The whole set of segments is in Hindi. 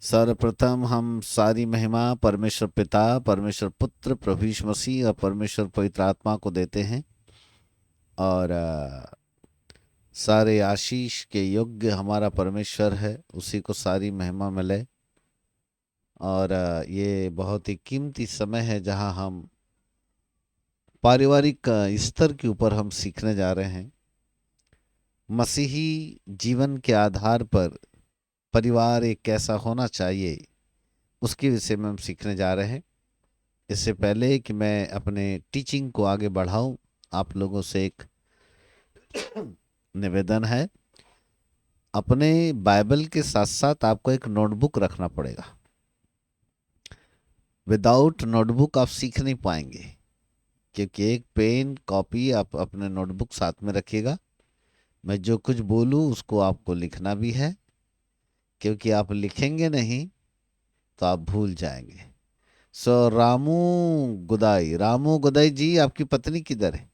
सर्वप्रथम हम सारी महिमा परमेश्वर पिता, परमेश्वर पुत्र, प्रभु यीशु मसीह और परमेश्वर पवित्र आत्मा को देते हैं। और सारे आशीष के योग्य हमारा परमेश्वर है, उसी को सारी महिमा मिले। और ये बहुत ही कीमती समय है जहां हम पारिवारिक स्तर के ऊपर हम सीखने जा रहे हैं। मसीही जीवन के आधार पर परिवार एक कैसा होना चाहिए, उसके विषय में हम सीखने जा रहे हैं। इससे पहले कि मैं अपने टीचिंग को आगे बढ़ाऊं, आप लोगों से एक निवेदन है। अपने बाइबल के साथ साथ आपको एक नोटबुक रखना पड़ेगा। विदाउट नोटबुक आप सीख नहीं पाएंगे, क्योंकि एक पेन कॉपी आप अपने नोटबुक साथ में रखिएगा। मैं जो कुछ बोलूं उसको आपको लिखना भी है, क्योंकि आप लिखेंगे नहीं तो आप भूल जाएंगे। रामू गुदाई जी, आपकी पत्नी किधर है?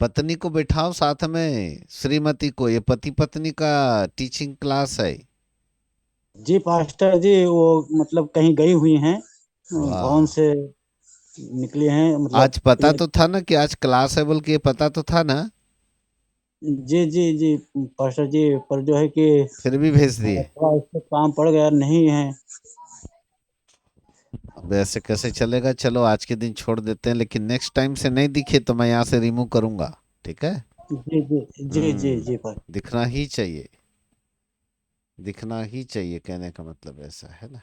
पत्नी को बिठाओ साथ में, श्रीमती को। ये पति पत्नी का टीचिंग क्लास है। जी पास्टर जी, वो मतलब कहीं गई हुई हैं, भवन वाह। से निकली हैं, मतलब आज पता प्रिय। तो था ना कि आज क्लास है, बोल के ये पता तो था ना? जी जी जी पास्टर जी, पर जो है कि फिर भी भेज दिए। थोड़ा इस पे काम पड़ गया, नहीं है। अब ऐसे कैसे चलेगा? चलो आज के दिन छोड़ देते हैं, लेकिन नेक्स्ट टाइम से नहीं दिखे तो मैं यहाँ से रिमूव करूंगा। ठीक है। जी जी जी जी जी पर दिखना ही चाहिए, दिखना ही चाहिए, कहने का मतलब ऐसा है ना।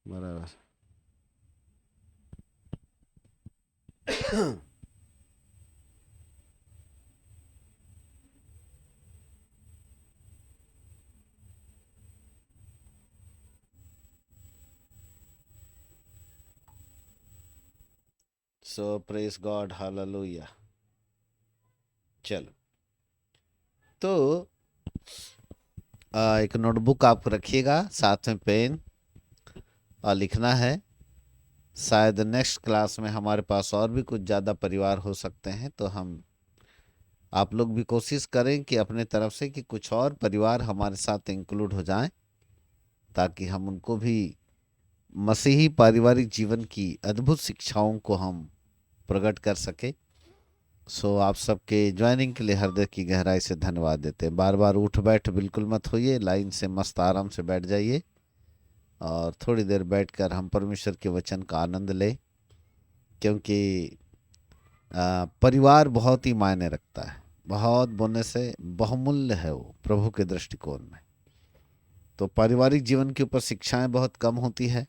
बराबर। सो प्रेज गॉड, हालेलुया। चलो, तो एक नोटबुक आप रखिएगा, साथ में पेन, और लिखना है। शायद नेक्स्ट क्लास में हमारे पास और भी कुछ ज़्यादा परिवार हो सकते हैं, तो हम आप लोग भी कोशिश करें कि अपने तरफ से कि कुछ और परिवार हमारे साथ इंक्लूड हो जाएं, ताकि हम उनको भी मसीही पारिवारिक जीवन की अद्भुत शिक्षाओं को हम प्रकट कर सके। सो आप सबके ज्वाइनिंग के लिए हृदय की गहराई से धन्यवाद देते हैं। बार बार उठ बैठ बिल्कुल मत होइए, लाइन से मस्त आराम से बैठ जाइए और थोड़ी देर बैठकर हम परमेश्वर के वचन का आनंद लें, क्योंकि परिवार बहुत ही मायने रखता है। बहुत बोलने से बहुमूल्य है वो प्रभु के दृष्टिकोण में। तो पारिवारिक जीवन के ऊपर शिक्षाएं बहुत कम होती है,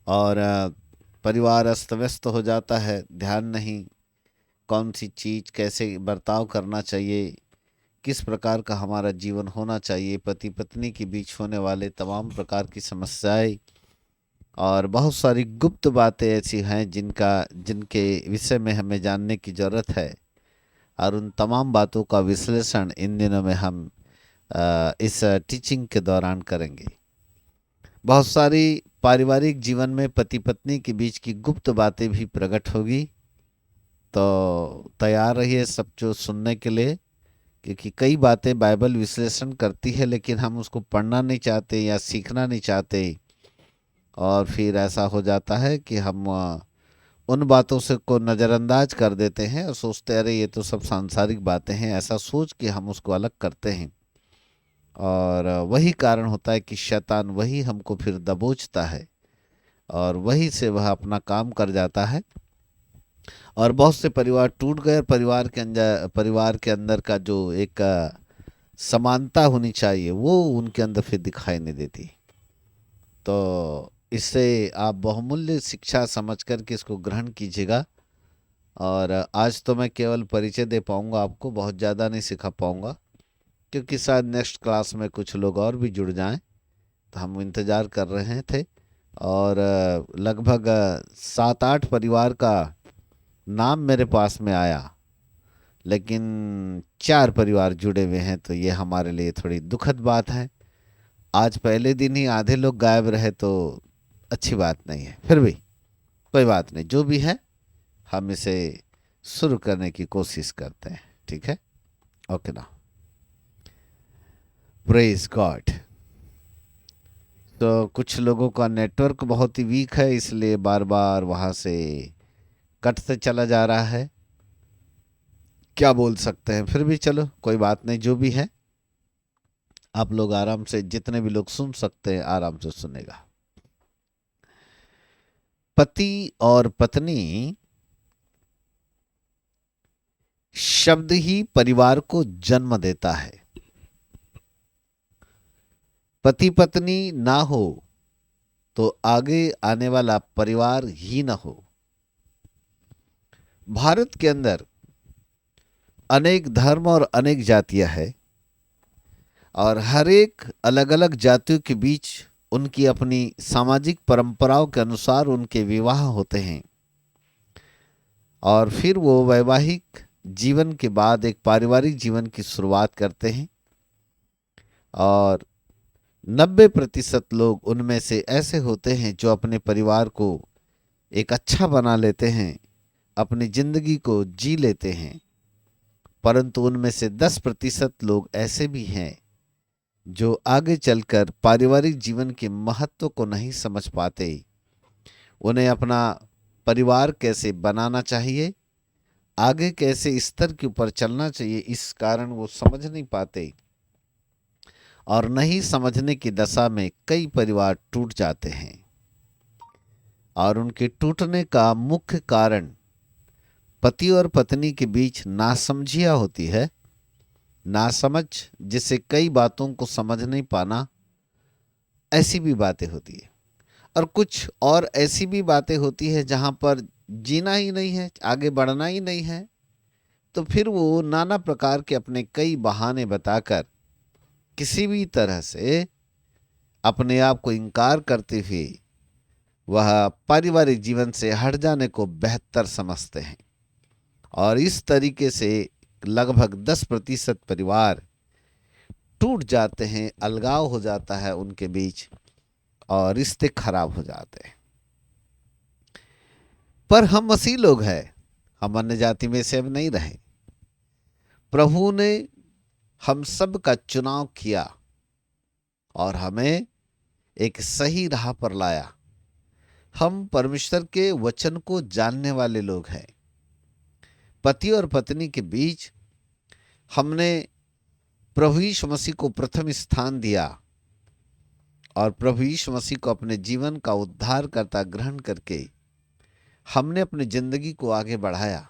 और परिवार अस्त व्यस्त हो जाता है, ध्यान नहीं कौन सी चीज कैसे बर्ताव करना चाहिए, किस प्रकार का हमारा जीवन होना चाहिए, पति पत्नी के बीच होने वाले तमाम प्रकार की समस्याएं और बहुत सारी गुप्त बातें ऐसी हैं जिनका जिनके विषय में हमें जानने की जरूरत है। और उन तमाम बातों का विश्लेषण इन दिनों में हम इस टीचिंग के दौरान करेंगे। बहुत सारी पारिवारिक जीवन में पति पत्नी के बीच की गुप्त बातें भी प्रकट होगी। तो तैयार रहिए सब जो सुनने के लिए, क्योंकि कई बातें बाइबल विश्लेषण करती है, लेकिन हम उसको पढ़ना नहीं चाहते या सीखना नहीं चाहते। और फिर ऐसा हो जाता है कि हम उन बातों से को नज़रअंदाज कर देते हैं और सोचते हैं, अरे ये तो सब सांसारिक बातें हैं, ऐसा सोच के हम उसको अलग करते हैं। और वही कारण होता है कि शैतान वही हमको फिर दबोचता है, और वही से वह अपना काम कर जाता है। और बहुत से परिवार टूट गए, और परिवार के अंदर का जो एक समानता होनी चाहिए वो उनके अंदर फिर दिखाई नहीं देती। तो इससे आप बहुमूल्य शिक्षा समझ कर के इसको ग्रहण कीजिएगा। और आज तो मैं केवल परिचय दे पाऊंगा आपको, बहुत ज़्यादा नहीं सिखा पाऊंगा, क्योंकि शायद नेक्स्ट क्लास में कुछ लोग और भी जुड़ जाएं। तो हम इंतज़ार कर रहे थे, और लगभग 7-8 परिवार का नाम मेरे पास में आया, लेकिन 4 परिवार जुड़े हुए हैं, तो ये हमारे लिए थोड़ी दुखद बात है। आज पहले दिन ही आधे लोग गायब रहे तो अच्छी बात नहीं है। फिर भी कोई बात नहीं, जो भी है हम इसे शुरू करने की कोशिश करते हैं। ठीक है। ओके ना, प्रेज गॉड। तो कुछ लोगों का नेटवर्क बहुत ही वीक है, इसलिए बार बार वहाँ से कटते चला जा रहा है। क्या बोल सकते हैं, फिर भी चलो कोई बात नहीं, जो भी है आप लोग आराम से, जितने भी लोग सुन सकते हैं आराम से सुनेगा। पति और पत्नी शब्द ही परिवार को जन्म देता है। पति पत्नी ना हो तो आगे आने वाला परिवार ही ना हो। भारत के अंदर अनेक धर्म और अनेक जातियां हैं, और हर एक अलग अलग जातियों के बीच उनकी अपनी सामाजिक परंपराओं के अनुसार उनके विवाह होते हैं, और फिर वो वैवाहिक जीवन के बाद एक पारिवारिक जीवन की शुरुआत करते हैं। और 90% लोग उनमें से ऐसे होते हैं जो अपने परिवार को एक अच्छा बना लेते हैं, अपनी जिंदगी को जी लेते हैं। परंतु उनमें से 10% लोग ऐसे भी हैं जो आगे चलकर पारिवारिक जीवन के महत्व को नहीं समझ पाते। उन्हें अपना परिवार कैसे बनाना चाहिए, आगे कैसे स्तर के ऊपर चलना चाहिए, इस कारण वो समझ नहीं पाते, और नहीं समझने की दशा में कई परिवार टूट जाते हैं। और उनके टूटने का मुख्य कारण पति और पत्नी के बीच नासमझिया होती है। नासमझ, जिससे कई बातों को समझ नहीं पाना, ऐसी भी बातें होती है। और कुछ और ऐसी भी बातें होती है जहां पर जीना ही नहीं है, आगे बढ़ना ही नहीं है, तो फिर वो नाना प्रकार के अपने कई बहाने बताकर किसी भी तरह से अपने आप को इनकार करते हुए वह पारिवारिक जीवन से हट जाने को बेहतर समझते हैं। और इस तरीके से लगभग 10% परिवार टूट जाते हैं, अलगाव हो जाता है उनके बीच, और रिश्ते खराब हो जाते हैं। पर हम मसीह लोग हैं, हम अन्य जाति में से अब नहीं रहे। प्रभु ने हम सब का चुनाव किया और हमें एक सही राह पर लाया। हम परमेश्वर के वचन को जानने वाले लोग हैं। पति और पत्नी के बीच हमने प्रभु यीशु मसीह को प्रथम स्थान दिया, और प्रभु यीशु मसीह को अपने जीवन का उद्धारकर्ता ग्रहण करके हमने अपनी जिंदगी को आगे बढ़ाया।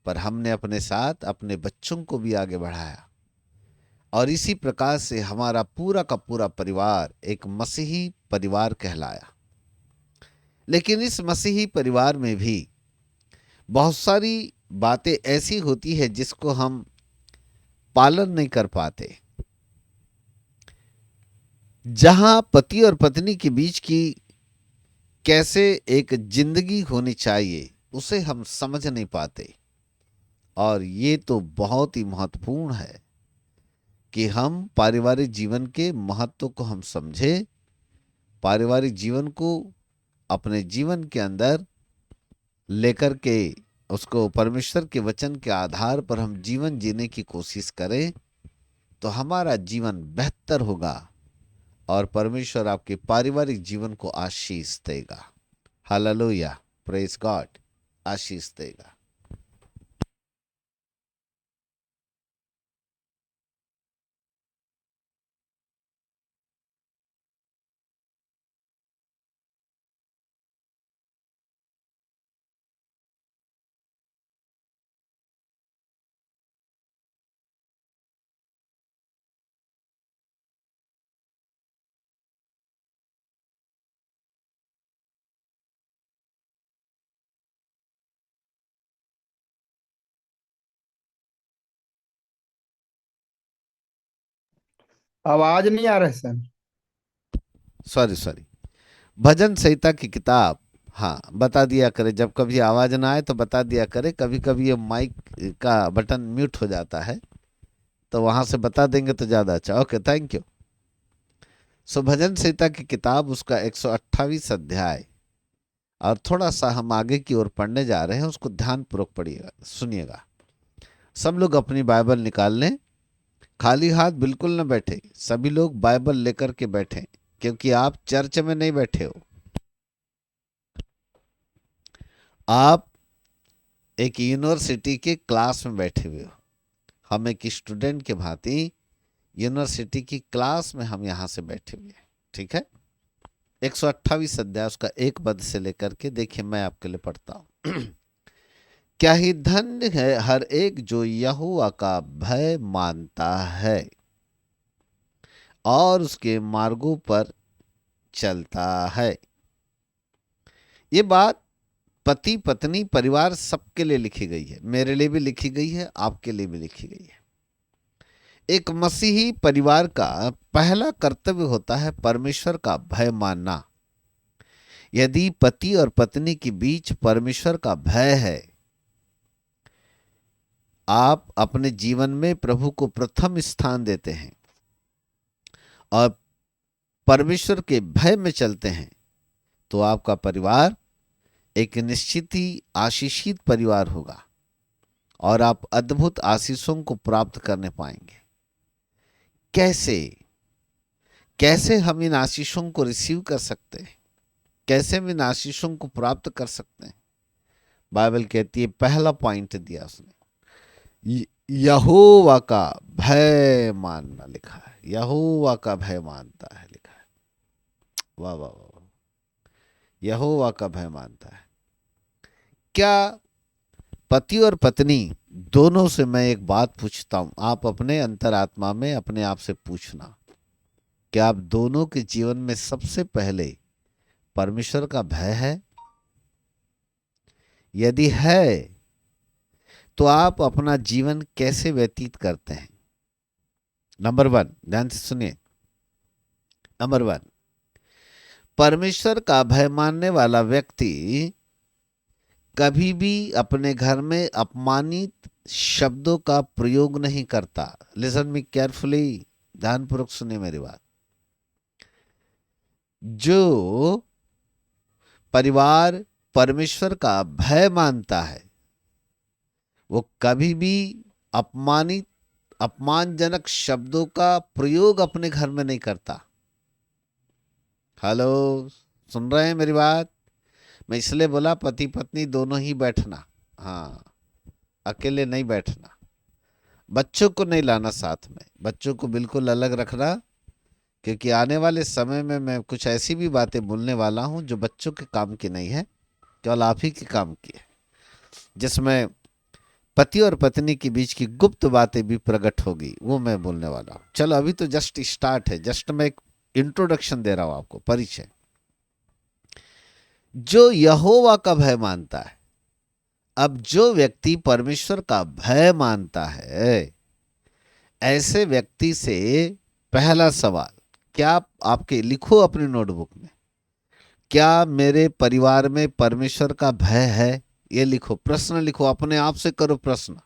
पर हमने अपने साथ अपने बच्चों को भी आगे बढ़ाया, और इसी प्रकार से हमारा पूरा का पूरा परिवार एक मसीही परिवार कहलाया। लेकिन इस मसीही परिवार में भी बहुत सारी बातें ऐसी होती है जिसको हम पालन नहीं कर पाते। जहां पति और पत्नी के बीच की कैसे एक जिंदगी होनी चाहिए उसे हम समझ नहीं पाते। और ये तो बहुत ही महत्वपूर्ण है कि हम पारिवारिक जीवन के महत्व को हम समझे, पारिवारिक जीवन को अपने जीवन के अंदर लेकर के उसको परमेश्वर के वचन के आधार पर हम जीवन जीने की कोशिश करें, तो हमारा जीवन बेहतर होगा और परमेश्वर आपके पारिवारिक जीवन को आशीष देगा। हालेलुया, प्रेज गॉड, आशीष देगा। आवाज नहीं आ रहा है सर। सॉरी सॉरी, भजन संहिता की किताब, हाँ बता दिया करे, जब कभी आवाज ना आए तो बता दिया करे। कभी कभी ये माइक का बटन म्यूट हो जाता है, तो वहां से बता देंगे तो ज्यादा अच्छा। Okay, thank you. सो भजन संहिता की किताब उसका 128 अध्याय, और थोड़ा सा हम आगे की ओर पढ़ने जा रहे हैं, उसको ध्यान पूर्वक पढ़िएगा, सुनिएगा। सब लोग अपनी बाइबल निकाल लें, खाली हाथ बिल्कुल न बैठे, सभी लोग बाइबल लेकर के बैठे, क्योंकि आप चर्च में नहीं बैठे हो, आप एक यूनिवर्सिटी के क्लास में बैठे हुए हो। हम एक स्टूडेंट के भांति यूनिवर्सिटी की क्लास में हम यहाँ से बैठे हुए हैं, ठीक है। 128 अध्याय उसका 1 पद से लेकर के देखिए, मैं आपके लिए पढ़ता हूँ। क्या ही धन्य है हर एक जो यहोवा का भय मानता है और उसके मार्गों पर चलता है। ये बात पति पत्नी परिवार सबके लिए लिखी गई है, मेरे लिए भी लिखी गई है, आपके लिए भी लिखी गई है। एक मसीही परिवार का पहला कर्तव्य होता है परमेश्वर का भय मानना। यदि पति और पत्नी के बीच परमेश्वर का भय है, आप अपने जीवन में प्रभु को प्रथम स्थान देते हैं और परमेश्वर के भय में चलते हैं, तो आपका परिवार एक निश्चित ही आशीषित परिवार होगा और आप अद्भुत आशीषों को प्राप्त करने पाएंगे। कैसे कैसे हम इन आशीषों को रिसीव कर सकते हैं, कैसे हम इन आशीषों को प्राप्त कर सकते हैं? बाइबल कहती है, पहला पॉइंट दिया उसने, यहोवा का भय मानना लिखा है, यहोवा का भय मानता है लिखा है। वाह वाह वाह, यहोवा का भय मानता है। क्या पति और पत्नी दोनों से मैं एक बात पूछता हूं, आप अपने अंतरात्मा में अपने आप से पूछना, क्या आप दोनों के जीवन में सबसे पहले परमेश्वर का भय है? यदि है तो आप अपना जीवन कैसे व्यतीत करते हैं? नंबर 1, ध्यान से सुनिए। नंबर 1, परमेश्वर का भय मानने वाला व्यक्ति कभी भी अपने घर में अपमानित शब्दों का प्रयोग नहीं करता। लिसन मी केयरफुली, ध्यानपूर्वक सुनिए मेरी बात। जो परिवार परमेश्वर का भय मानता है, वो कभी भी अपमानजनक शब्दों का प्रयोग अपने घर में नहीं करता। हेलो, सुन रहे हैं मेरी बात? मैं इसलिए बोला पति पत्नी दोनों ही बैठना, हाँ, अकेले नहीं बैठना। बच्चों को नहीं लाना साथ में, बच्चों को बिल्कुल अलग रखना, क्योंकि आने वाले समय में मैं कुछ ऐसी भी बातें बोलने वाला हूं जो बच्चों के काम की नहीं है, केवल आप ही के काम की है, जिसमें पति और पत्नी के बीच की गुप्त बातें भी प्रकट होगी, वो मैं बोलने वाला हूं। चलो, अभी तो जस्ट स्टार्ट है, जस्ट मैं एक इंट्रोडक्शन दे रहा हूं आपको, परिचय। जो यहोवा का भय मानता है, अब जो व्यक्ति परमेश्वर का भय मानता है, ऐसे व्यक्ति से पहला सवाल, क्या आपके लिखो अपनी नोटबुक में, क्या मेरे परिवार में परमेश्वर का भय है? ये लिखो, प्रश्न लिखो, अपने आप से करो प्रश्न।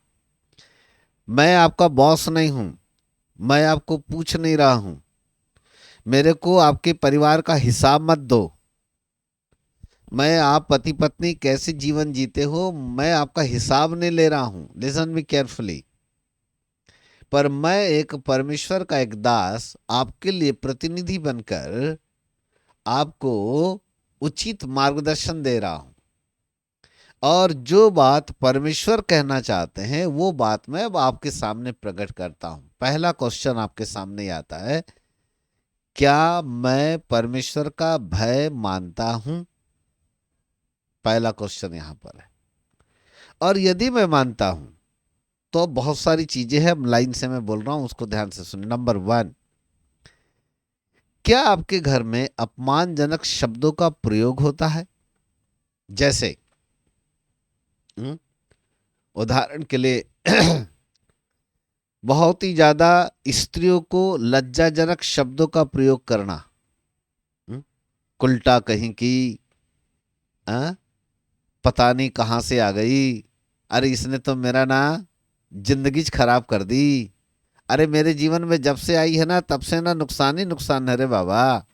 मैं आपका बॉस नहीं हूं, मैं आपको पूछ नहीं रहा हूं, मेरे को आपके परिवार का हिसाब मत दो। मैं आप पति पत्नी कैसे जीवन जीते हो, मैं आपका हिसाब नहीं ले रहा हूं। Listen me carefully. पर मैं एक परमेश्वर का एक दास आपके लिए प्रतिनिधि बनकर आपको उचित मार्गदर्शन दे रहा हूं, और जो बात परमेश्वर कहना चाहते हैं वो बात मैं अब आपके सामने प्रकट करता हूं। पहला क्वेश्चन आपके सामने आता है, क्या मैं परमेश्वर का भय मानता हूं? पहला क्वेश्चन यहां पर है। और यदि मैं मानता हूं तो बहुत सारी चीजें हैं, लाइन से मैं बोल रहा हूं, उसको ध्यान से सुनिए। नंबर 1, क्या आपके घर में अपमानजनक शब्दों का प्रयोग होता है? जैसे उदाहरण के लिए बहुत ही ज्यादा स्त्रियों को लज्जाजनक शब्दों का प्रयोग करना, कुल्टा कहीं की, पता नहीं कहां से आ गई, अरे इसने तो मेरा ना जिंदगी खराब कर दी, अरे मेरे जीवन में जब से आई है ना तब से ना नुकसान ही नुकसान है रे बाबा,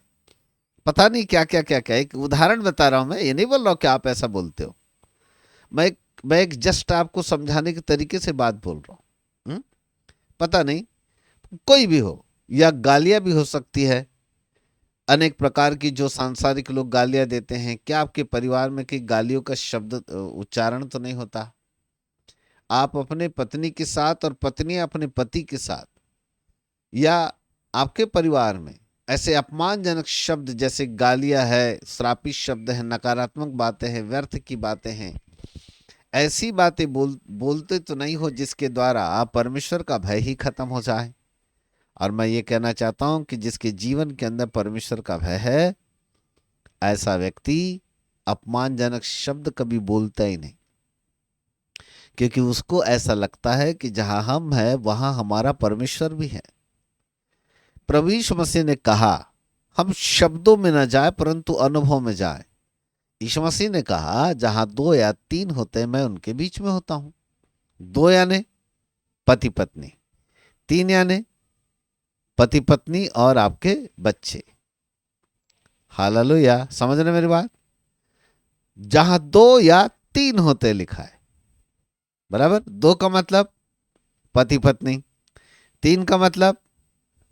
पता नहीं क्या क्या क्या क्या। एक उदाहरण बता रहा हूं मैं, ये नहीं बोल रहा हूं कि आप ऐसा बोलते हो, मैं एक जस्ट आपको समझाने के तरीके से बात बोल रहा हूं। पता नहीं, कोई भी हो, या गालियां भी हो सकती है। अनेक प्रकार की जो सांसारिक लोग गालियां देते हैं, क्या आपके परिवार में कि गालियों का शब्द उच्चारण तो नहीं होता? आप अपने पत्नी के साथ और पत्नी अपने पति के साथ, या आपके परिवार में ऐसे अपमानजनक शब्द जैसे गालियां है, श्रापित शब्द है, नकारात्मक बातें हैं, व्यर्थ की बातें हैं, ऐसी बातें बोलते तो नहीं हो जिसके द्वारा आप परमेश्वर का भय ही खत्म हो जाए। और मैं ये कहना चाहता हूं कि जिसके जीवन के अंदर परमेश्वर का भय है, ऐसा व्यक्ति अपमानजनक शब्द कभी बोलता ही नहीं, क्योंकि उसको ऐसा लगता है कि जहां हम हैं वहां हमारा परमेश्वर भी है। प्रभु यीशु मसीह ने कहा, हम शब्दों में न जाए परंतु अनुभव में जाए। यीशु मसीह ने कहा, जहां 2 या 3 होते हैं मैं उनके बीच में होता हूं। 2 यानी पति पत्नी, 3 यानी पति पत्नी और आपके बच्चे। हालेलुया, समझ रहे मेरी बात? जहां 2 या 3 होते लिखा है, बराबर। 2 का मतलब पति पत्नी, 3 का मतलब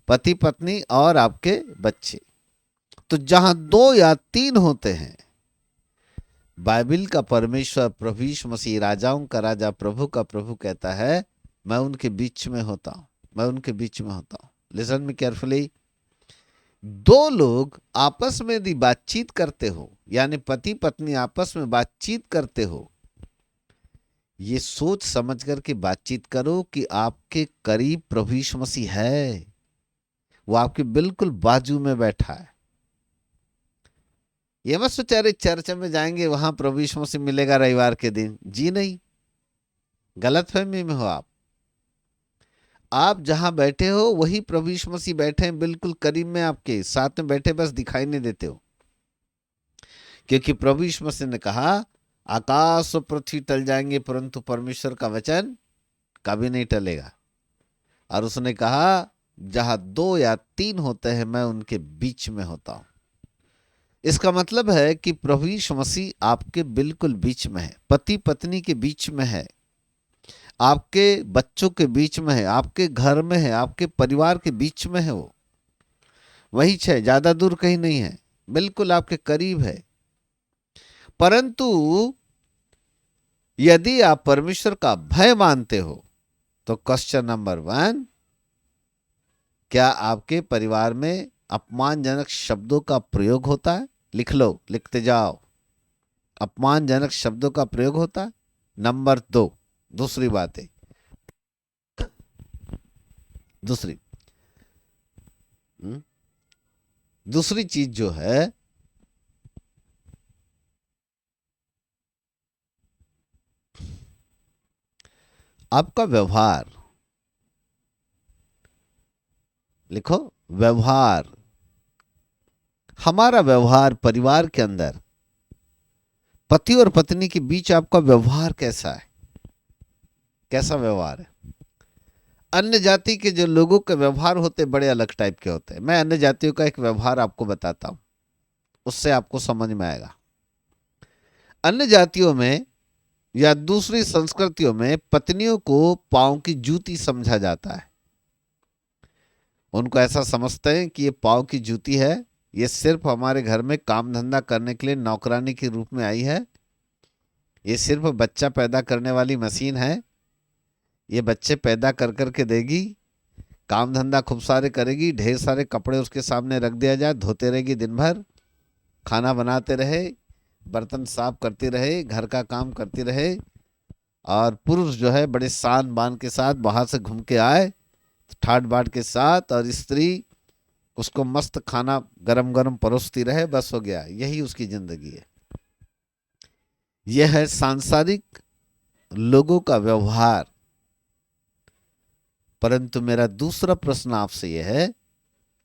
पति पत्नी और आपके बच्चे। तो जहां 2 या 3 होते हैं, बाइबल का परमेश्वर प्रभु यीशु मसीह, राजाओं का राजा, प्रभु का प्रभु कहता है, मैं उनके बीच में होता हूं, मैं उनके बीच में होता हूं। Listen me carefully. 2 लोग आपस में यदि बातचीत करते हो, यानी पति पत्नी आपस में बातचीत करते हो, ये सोच समझ करके बातचीत करो कि आपके करीब प्रभु यीशु मसीह है, वो आपके बिल्कुल बाजू में बैठा है। ये मत सोचा अरे चर्च में जाएंगे वहां प्रभु यीशु मसीह मिलेगा रविवार के दिन। जी नहीं, गलत फहमी में हो आप। आप जहां बैठे हो वही प्रभु यीशु मसीह बैठे हैं, बिल्कुल करीब में, आपके साथ में बैठे, बस दिखाई नहीं देते हो। क्योंकि प्रभु यीशु मसीह ने कहा, आकाश और पृथ्वी टल जाएंगे परंतु परमेश्वर का वचन कभी नहीं टलेगा। और उसने कहा, जहां 2 या 3 होते हैं मैं उनके बीच में होता हूं। इसका मतलब है कि प्रभु यीशु मसीह आपके बिल्कुल बीच में है, पति पत्नी के बीच में है, आपके बच्चों के बीच में है, आपके घर में है, आपके परिवार के बीच में है। वो वही है, ज्यादा दूर कहीं नहीं है, बिल्कुल आपके करीब है। परंतु यदि आप परमेश्वर का भय मानते हो तो क्वेश्चन नंबर 1, क्या आपके परिवार में अपमानजनक शब्दों का प्रयोग होता है? लिख लो, लिखते जाओ, अपमानजनक शब्दों का प्रयोग होता है। नंबर 2, दूसरी बात है, दूसरी चीज जो है, आपका व्यवहार। लिखो, व्यवहार। हमारा व्यवहार परिवार के अंदर, पति और पत्नी के बीच आपका व्यवहार कैसा है? कैसा व्यवहार है? अन्य जाति के जो लोगों के व्यवहार होते बड़े अलग टाइप के होते हैं। मैं अन्य जातियों का एक व्यवहार आपको बताता हूं, उससे आपको समझ में आएगा। अन्य जातियों में या दूसरी संस्कृतियों में पत्नियों को पांव की जूती समझा जाता है। उनको ऐसा समझते हैं कि ये पांव की जूती है, ये सिर्फ हमारे घर में काम धंधा करने के लिए नौकरानी के रूप में आई है, ये सिर्फ बच्चा पैदा करने वाली मशीन है, ये बच्चे पैदा कर करके देगी, काम धंधा खूब सारे करेगी, ढेर सारे कपड़े उसके सामने रख दिया जाए, धोते रहेगी दिन भर, खाना बनाते रहे, बर्तन साफ करती रहे, घर का काम करती रहे, और पुरुष जो है बड़े शान बान के साथ बाहर से घूम के आए ठाट बाट के साथ, और स्त्री उसको मस्त खाना गरम गरम परोसती रहे, बस हो गया। यही उसकी जिंदगी है। यह है सांसारिक लोगों का व्यवहार। परंतु मेरा दूसरा प्रश्न आपसे यह है,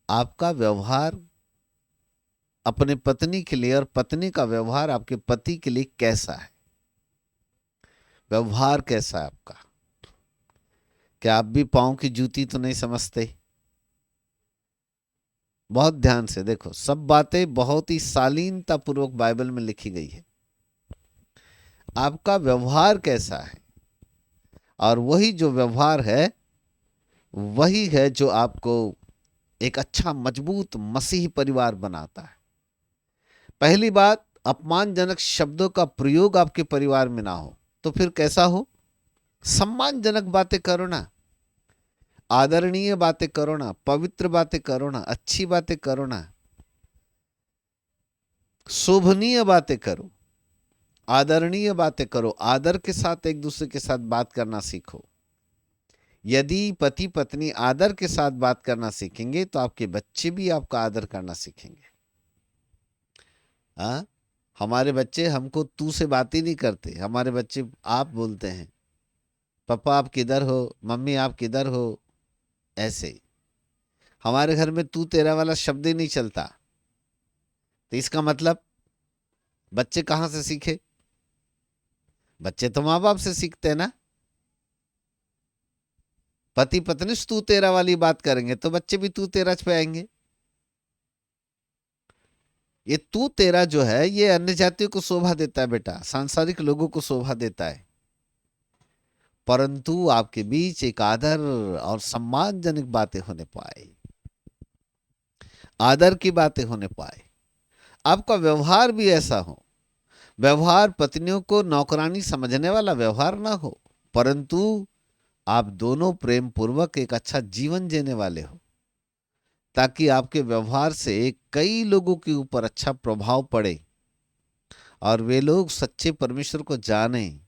आपका व्यवहार अपने पत्नी के लिए और पत्नी का व्यवहार आपके पति के लिए कैसा है? व्यवहार कैसा है आपका? क्या आप भी पांव की जूती तो नहीं समझते? बहुत ध्यान से देखो, सब बातें बहुत ही शालीनता पूर्वक बाइबल में लिखी गई है। आपका व्यवहार कैसा है? और वही जो व्यवहार है वही है जो आपको एक अच्छा मजबूत मसीही परिवार बनाता है। पहली बात, अपमानजनक शब्दों का प्रयोग आपके परिवार में ना हो। तो फिर कैसा हो? सम्मानजनक बातें करो ना, आदरणीय बातें करो ना, पवित्र बातें करो ना, अच्छी बातें करो ना, शोभनीय बातें करो, आदरणीय बातें करो। आदर के साथ एक दूसरे के साथ बात करना सीखो। यदि पति पत्नी आदर के साथ बात करना सीखेंगे तो आपके बच्चे भी आपका आदर करना सीखेंगे। हाँ, हमारे बच्चे हमको तू से बात ही नहीं करते, हमारे बच्चे आप बोलते हैं। पापा आप किधर हो, मम्मी आप किधर हो, ऐसे। हमारे घर में तू तेरा वाला शब्द ही नहीं चलता। तो इसका मतलब बच्चे कहाँ से सीखे? बच्चे तो माँ बाप से सीखते हैं ना। पति पत्नी से तू तेरा वाली बात करेंगे तो बच्चे भी तू तेरा पे आएंगे। ये तू तेरा जो है ये अन्य जातियों को शोभा देता है बेटा, सांसारिक लोगों को शोभा देता है। परंतु आपके बीच एक आदर और सम्मानजनक बातें होने पाए, आदर की बातें होने पाए, आपका व्यवहार भी ऐसा हो। व्यवहार पत्नियों को नौकरानी समझने वाला व्यवहार ना हो, परंतु आप दोनों प्रेम पूर्वक एक अच्छा जीवन जीने वाले हो, ताकि आपके व्यवहार से कई लोगों के ऊपर अच्छा प्रभाव पड़े और वे लोग सच्चे परमेश्वर को जाने।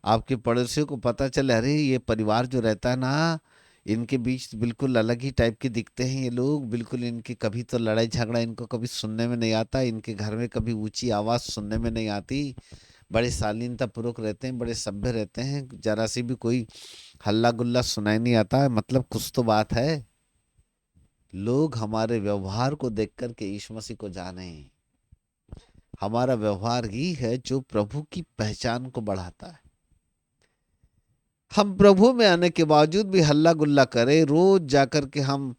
आपके पड़ोसियों को पता चले, अरे ये परिवार जो रहता है ना, इनके बीच बिल्कुल अलग ही टाइप के दिखते हैं ये लोग, बिल्कुल इनकी कभी तो लड़ाई झगड़ा इनको कभी सुनने में नहीं आता, इनके घर में कभी ऊंची आवाज़ सुनने में नहीं आती, बड़े शालीनतापूर्वक रहते हैं, बड़े सभ्य रहते हैं, जरा सी भी कोई हल्ला गुल्ला सुनाई नहीं आता है, मतलब कुछ तो बात है। लोग हमारे व्यवहार को देख कर के यीशु मसीह को जाने। हमारा व्यवहार ही है जो प्रभु की पहचान को बढ़ाता है। हम प्रभु में आने के बावजूद भी हल्ला गुल्ला करें, रोज जाकर के हम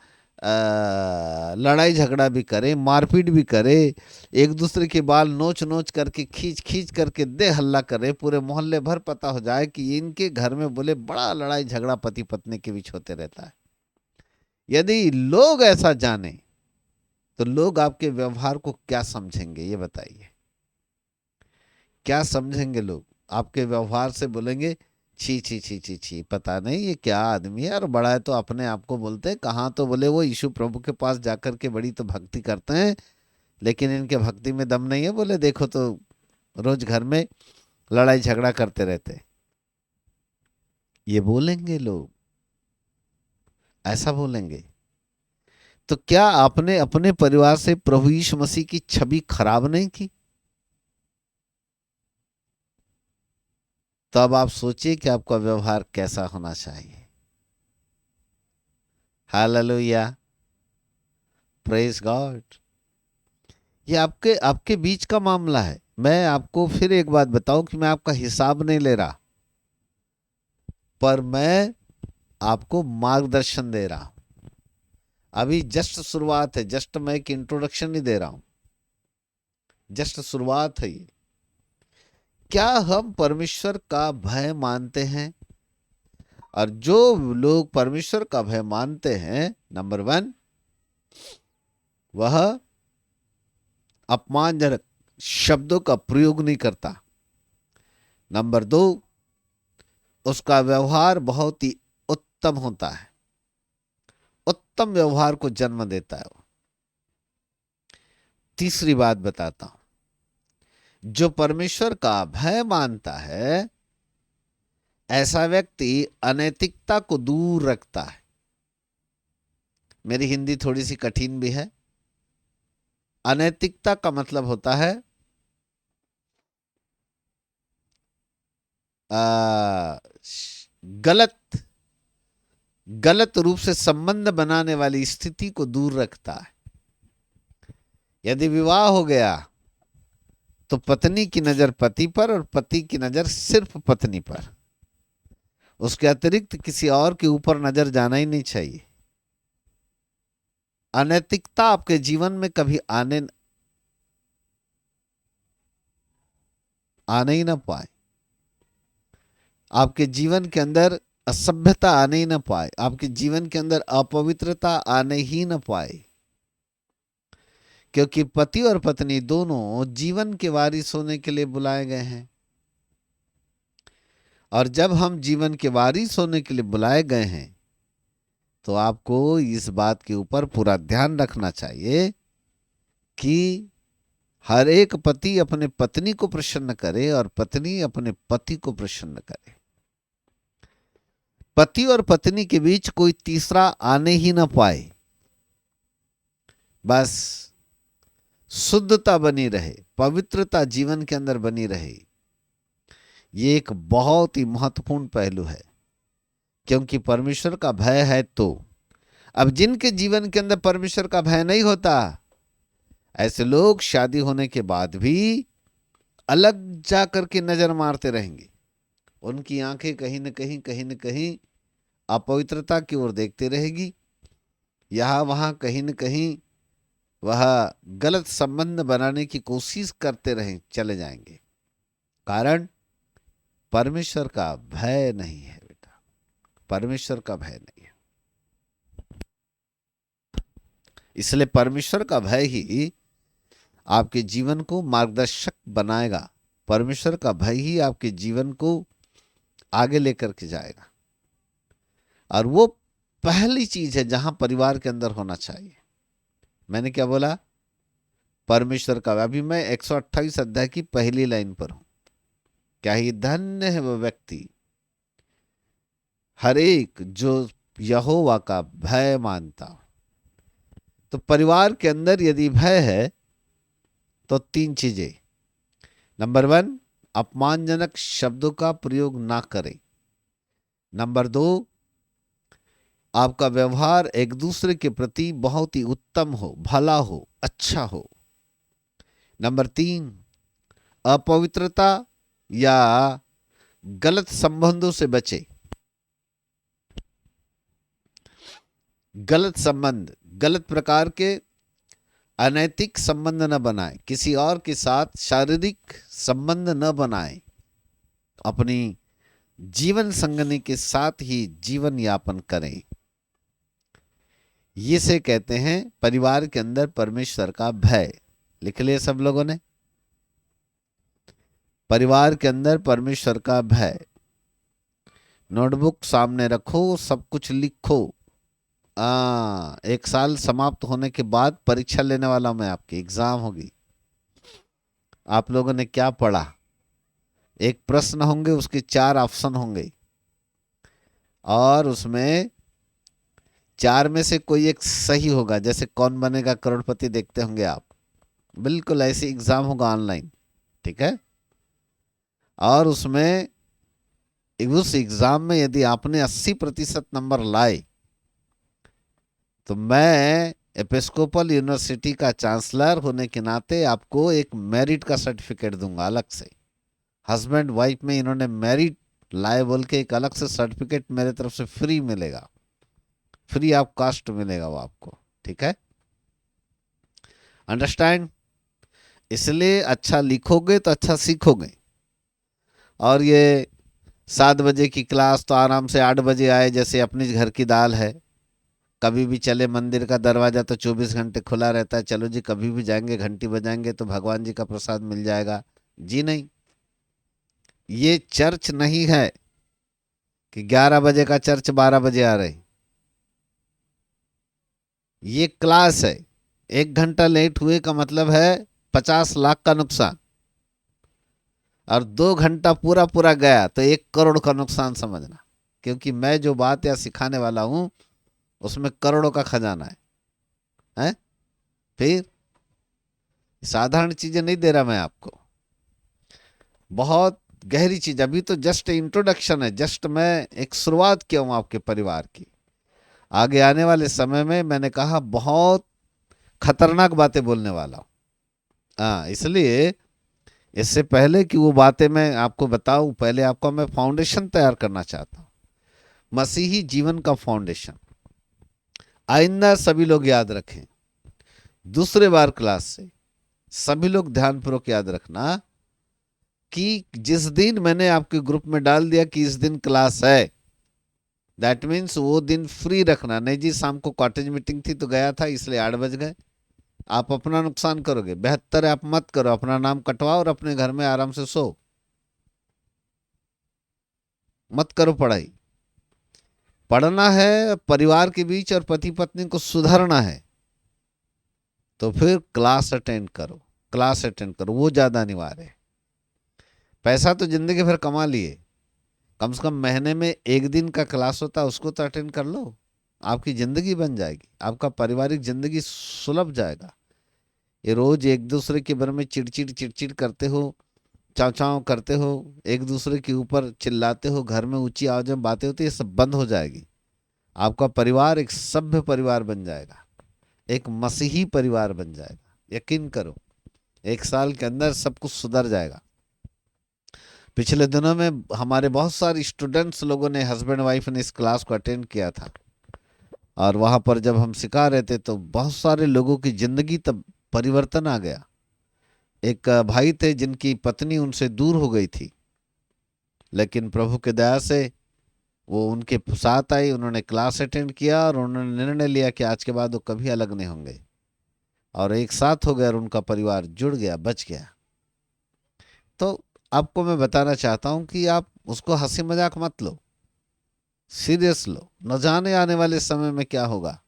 लड़ाई झगड़ा भी करें, मारपीट भी करें, एक दूसरे के बाल नोच नोच करके खींच खींच करके दे हल्ला करें, पूरे मोहल्ले भर पता हो जाए कि इनके घर में बोले बड़ा लड़ाई झगड़ा पति पत्नी के बीच होते रहता है। यदि लोग ऐसा जाने तो लोग आपके व्यवहार को क्या समझेंगे, ये बताइए। क्या समझेंगे लोग? आपके व्यवहार से बोलेंगे छी छी छी छी छी, पता नहीं ये क्या आदमी है, और बड़ा है तो अपने आप को बोलते हैं, कहाँ तो बोले वो यीशु प्रभु के पास जाकर के बड़ी तो भक्ति करते हैं, लेकिन इनके भक्ति में दम नहीं है, बोले देखो तो रोज घर में लड़ाई झगड़ा करते रहते। ये बोलेंगे लोग, ऐसा बोलेंगे। तो क्या आपने अपने परिवार से प्रभु यीशु मसीह की छवि खराब नहीं की? तो अब आप सोचिए कि आपका व्यवहार कैसा होना चाहिए। Hallelujah, praise God. ये आपके आपके बीच का मामला है। मैं आपको फिर एक बात बताऊं कि मैं आपका हिसाब नहीं ले रहा, पर मैं आपको मार्गदर्शन दे रहा हूं। अभी जस्ट शुरुआत है, जस्ट मैं एक इंट्रोडक्शन नहीं दे रहा हूं, जस्ट शुरुआत है ये। क्या हम परमेश्वर का भय मानते हैं? और जो लोग परमेश्वर का भय मानते हैं, नंबर 1, वह अपमानजनक शब्दों का प्रयोग नहीं करता। नंबर 2, उसका व्यवहार बहुत ही उत्तम होता है, उत्तम व्यवहार को जन्म देता है वो। तीसरी बात बताता हूं, जो परमेश्वर का भय मानता है, ऐसा व्यक्ति अनैतिकता को दूर रखता है। मेरी हिंदी थोड़ी सी कठिन भी है। अनैतिकता का मतलब होता है गलत गलत रूप से संबंध बनाने वाली स्थिति को दूर रखता है। यदि विवाह हो गया तो पत्नी की नजर पति पर और पति की नजर सिर्फ पत्नी पर, उसके अतिरिक्त किसी और के ऊपर नजर जाना ही नहीं चाहिए। अनैतिकता आपके जीवन में कभी आने ही ना पाए। आपके जीवन के अंदर असभ्यता आने ही न पाए, आपके जीवन के अंदर अपवित्रता आने ही न पाए, क्योंकि पति और पत्नी दोनों जीवन के वारिस होने के लिए बुलाए गए हैं। और जब हम जीवन के वारिस होने के लिए बुलाए गए हैं तो आपको इस बात के ऊपर पूरा ध्यान रखना चाहिए कि हर एक पति अपने पत्नी को प्रसन्न करे और पत्नी अपने पति को प्रसन्न करे। पति और पत्नी के बीच कोई तीसरा आने ही ना पाए, बस शुद्धता बनी रहे, पवित्रता जीवन के अंदर बनी रहे। ये एक बहुत ही महत्वपूर्ण पहलू है, क्योंकि परमेश्वर का भय है। तो अब जिनके जीवन के अंदर परमेश्वर का भय नहीं होता, ऐसे लोग शादी होने के बाद भी अलग जा करके नजर मारते रहेंगे। उनकी आंखें कहीं न कहीं अपवित्रता की ओर देखते रहेगी। यहाँ वहाँ कहीं न कहीं वह गलत संबंध बनाने की कोशिश करते रहे चले जाएंगे, कारण परमेश्वर का भय नहीं है बेटा, परमेश्वर का भय नहीं है। इसलिए परमेश्वर का भय ही आपके जीवन को मार्गदर्शक बनाएगा, परमेश्वर का भय ही आपके जीवन को आगे लेकर के जाएगा। और वो पहली चीज है जहां परिवार के अंदर होना चाहिए। मैंने क्या बोला? परमेश्वर का। अभी मैं 128 अध्याय की पहली लाइन पर हूं। क्या ही धन्य है वह व्यक्ति, हर एक जो यहोवा का भय मानता हो। तो परिवार के अंदर यदि भय है तो 3 चीजें। नंबर 1, अपमानजनक शब्दों का प्रयोग ना करें। नंबर 2, आपका व्यवहार एक दूसरे के प्रति बहुत ही उत्तम हो, भला हो, अच्छा हो। नंबर 3, अपवित्रता या गलत संबंधों से बचे। गलत संबंध, गलत प्रकार के अनैतिक संबंध न बनाए, किसी और के साथ शारीरिक संबंध न बनाए, अपनी जीवन संगनी के साथ ही जीवन यापन करें। ये से कहते हैं परिवार के अंदर परमेश्वर का भय। लिख लिया सब लोगों ने? परिवार के अंदर परमेश्वर का भय। नोटबुक सामने रखो, सब कुछ लिखो। 1 साल समाप्त होने के बाद परीक्षा लेने वाला मैं, आपकी एग्जाम होगी। आप लोगों ने क्या पढ़ा? एक प्रश्न होंगे, उसके 4 ऑप्शन होंगे और उसमें 4 में से कोई एक सही होगा। जैसे कौन बनेगा करोड़पति देखते होंगे आप, बिल्कुल ऐसे एग्जाम होगा ऑनलाइन, ठीक है। और उसमें उस एग्जाम में यदि आपने 80% नंबर लाए तो मैं एपिस्कोपल यूनिवर्सिटी का चांसलर होने के नाते आपको एक मेरिट का सर्टिफिकेट दूंगा अलग से। हस्बैंड वाइफ में इन्होंने मेरिट लाए बोल के एक अलग से सर्टिफिकेट मेरे तरफ से फ्री मिलेगा, फ्री ऑफ कॉस्ट मिलेगा वो आपको, ठीक है। अंडरस्टैंड? इसलिए अच्छा लिखोगे तो अच्छा सीखोगे। और ये 7 बजे की क्लास तो आराम से 8 बजे आए, जैसे अपनी घर की दाल है। कभी भी चले, मंदिर का दरवाजा तो 24 घंटे खुला रहता है। चलो जी, कभी भी जाएंगे, घंटी बजाएंगे तो भगवान जी का प्रसाद मिल जाएगा। जी नहीं, ये चर्च नहीं है कि 11 बजे का चर्च 12 बजे आ रहे। ये क्लास है। 1 घंटा लेट हुए का मतलब है 50 लाख का नुकसान, और 2 घंटा पूरा पूरा गया तो 1 करोड़ का नुकसान समझना। क्योंकि मैं जो बात या सिखाने वाला हूं उसमें करोड़ों का खजाना है? फिर साधारण चीजें नहीं दे रहा मैं आपको, बहुत गहरी चीज। अभी तो जस्ट इंट्रोडक्शन है, जस्ट मैं एक शुरुआत किया हूं आपके परिवार की। आगे आने वाले समय में मैंने कहा बहुत खतरनाक बातें बोलने वाला हूं। इसलिए इससे पहले कि वो बातें मैं आपको बताऊं, पहले आपको मैं फाउंडेशन तैयार करना चाहता हूं, मसीही जीवन का फाउंडेशन। आइंदा सभी लोग याद रखें, दूसरे बार क्लास से सभी लोग ध्यानपूर्वक याद रखना कि जिस दिन मैंने आपके ग्रुप में डाल दिया कि इस दिन क्लास है, दैट मीन्स वो दिन फ्री रखना। नहीं जी शाम को कॉटेज मीटिंग थी तो गया था इसलिए 8 बज गए, आप अपना नुकसान करोगे। बेहतर है आप मत करो, अपना नाम कटवाओ और अपने घर में आराम से सो, मत करो पढ़ाई। पढ़ना है परिवार के बीच और पति पत्नी को सुधारना है तो फिर क्लास अटेंड करो, क्लास अटेंड करो, वो ज़्यादा अनिवार्य है। पैसा तो जिंदगी भर कमा लिए, कम से कम महीने में एक दिन का क्लास होता है उसको तो अटेंड कर लो, आपकी ज़िंदगी बन जाएगी, आपका पारिवारिक ज़िंदगी सुलभ जाएगा। ये रोज एक दूसरे के बारे में चिड़चिड़ चिड़चिड़ करते हो, चाव चाव करते हो, एक दूसरे के ऊपर चिल्लाते हो, घर में ऊंची आवाज में बातें होती है, ये सब बंद हो जाएगी। आपका परिवार एक सभ्य परिवार बन जाएगा, एक मसीही परिवार बन जाएगा। यकीन करो 1 साल के अंदर सब कुछ सुधर जाएगा। पिछले दिनों में हमारे बहुत सारे स्टूडेंट्स लोगों ने, हस्बैंड वाइफ ने इस क्लास को अटेंड किया था और वहाँ पर जब हम सिखा रहे थे तो बहुत सारे लोगों की ज़िंदगी तब परिवर्तन आ गया। एक भाई थे जिनकी पत्नी उनसे दूर हो गई थी, लेकिन प्रभु के दया से वो उनके साथ आई, उन्होंने क्लास अटेंड किया और उन्होंने निर्णय लिया कि आज के बाद वो कभी अलग नहीं होंगे, और एक साथ हो गए और उनका परिवार जुड़ गया, बच गया। तो आपको मैं बताना चाहता हूं कि आप उसको हंसी मजाक मत लो, सीरियस लो, न जाने आने वाले समय में क्या होगा।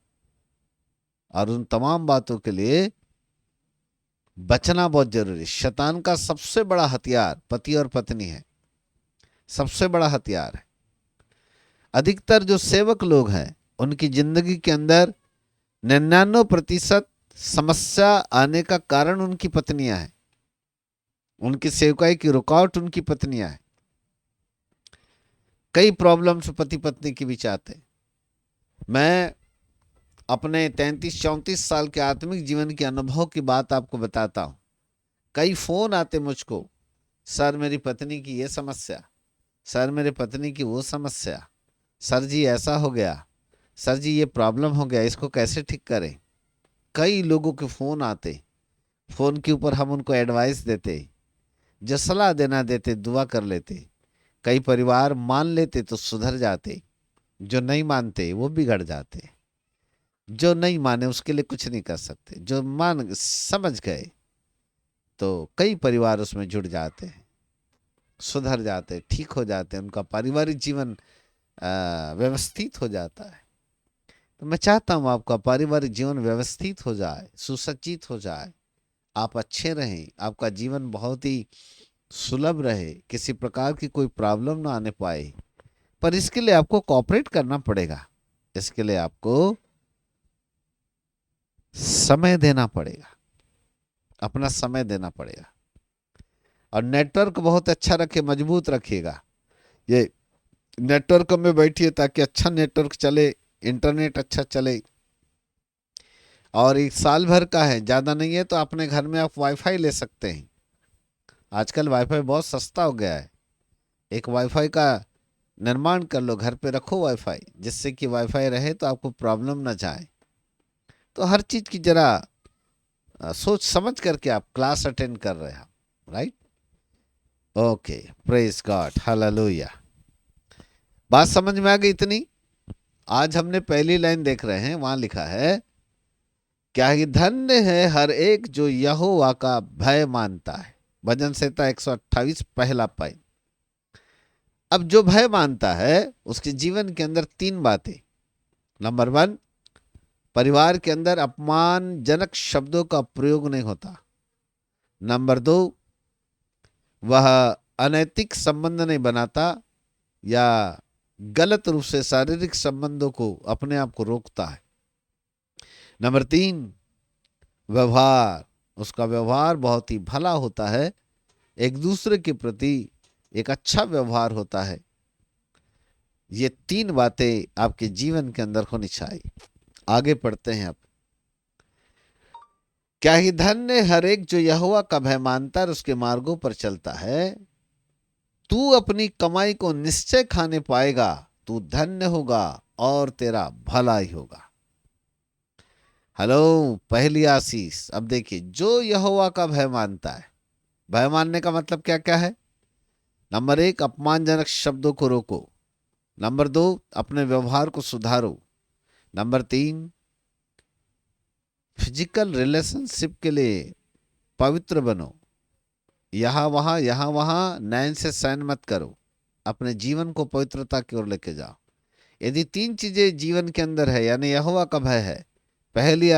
और उन तमाम बातों के लिए बचना बहुत जरूरी। शैतान का सबसे बड़ा हथियार पति और पत्नी है, सबसे बड़ा हथियार है। अधिकतर जो सेवक लोग हैं उनकी जिंदगी के अंदर 99% समस्या आने का कारण उनकी पत्नियां हैं, उनकी सेवकाई की रुकावट उनकी पत्नियां हैं। कई प्रॉब्लम्स पति पत्नी के बीच आते हैं। मैं अपने 33-34 साल के आत्मिक जीवन के अनुभव की बात आपको बताता हूं। कई फोन आते मुझको, सर मेरी पत्नी की ये समस्या, सर मेरे पत्नी की वो समस्या, सर जी ऐसा हो गया, सर जी ये प्रॉब्लम हो गया, इसको कैसे ठीक करें। कई लोगों के फ़ोन आते, फ़ोन के ऊपर हम उनको एडवाइस देते, जो सलाह देना देते, दुआ कर लेते। कई परिवार मान लेते तो सुधर जाते, जो नहीं मानते वो बिगड़ जाते। जो नहीं माने उसके लिए कुछ नहीं कर सकते, जो मान समझ गए तो कई परिवार उसमें जुड़ जाते हैं, सुधर जाते हैं, ठीक हो जाते हैं, उनका पारिवारिक जीवन व्यवस्थित हो जाता है। तो मैं चाहता हूँ आपका पारिवारिक जीवन व्यवस्थित हो जाए, सुसज्जित हो जाए, आप अच्छे रहें, आपका जीवन बहुत ही सुलभ रहे, किसी प्रकार की कोई प्रॉब्लम ना आने पाए। पर इसके लिए आपको कोऑपरेट करना पड़ेगा, इसके लिए आपको समय देना पड़ेगा, अपना समय देना पड़ेगा। और नेटवर्क बहुत अच्छा रखे, मजबूत रखिएगा। ये नेटवर्क में बैठिए ताकि अच्छा नेटवर्क चले, इंटरनेट अच्छा चले। और 1 साल भर का है, ज़्यादा नहीं है, तो अपने घर में आप वाईफाई ले सकते हैं। आजकल वाईफाई बहुत सस्ता हो गया है। एक वाईफाई का निर्माण कर लो, घर पे रखो वाईफाई, जिससे कि वाईफाई रहे तो आपको प्रॉब्लम ना जाए। तो हर चीज़ की जरा सोच समझ करके आप क्लास अटेंड कर रहे हैं, right? Okay, praise God, hallelujah. बात समझ में आ गई इतनी? आज हमने पहली लाइन देख रहे हैं, वहां लिखा है क्या ही धन्य है हर एक जो यहोवा का भय मानता है। भजन संहिता 128 पहला पाई। अब जो भय मानता है उसके जीवन के अंदर 3 बातें। नंबर 1, परिवार के अंदर अपमानजनक शब्दों का प्रयोग नहीं होता। नंबर 2, वह अनैतिक संबंध नहीं बनाता या गलत रूप से शारीरिक संबंधों को अपने आप को रोकता है। नंबर 3, व्यवहार, उसका व्यवहार बहुत ही भला होता है, एक दूसरे के प्रति एक अच्छा व्यवहार होता है। ये 3 बातें आपके जीवन के अंदर होनी चाहिए। आगे पढ़ते हैं अब। क्या ही धन्य हर एक जो यहोवा का भय मानता और उसके मार्गों पर चलता है। तू अपनी कमाई को निश्चय खाने पाएगा, तू धन्य होगा और तेरा भला ही होगा। हेलो, पहली आशीष। अब देखिए, जो यहोवा का भय मानता है, भय मानने का मतलब क्या क्या है? नंबर 1, अपमानजनक शब्दों को रोको। नंबर 2, अपने व्यवहार को सुधारो। नंबर 3, फिजिकल रिलेशनशिप के लिए पवित्र बनो। यहाँ वहाँ नैन से सैन मत करो। अपने जीवन को पवित्रता की ओर लेके जाओ। यदि 3 चीजें जीवन के अंदर है, यानी यहोवा का भय है, पहली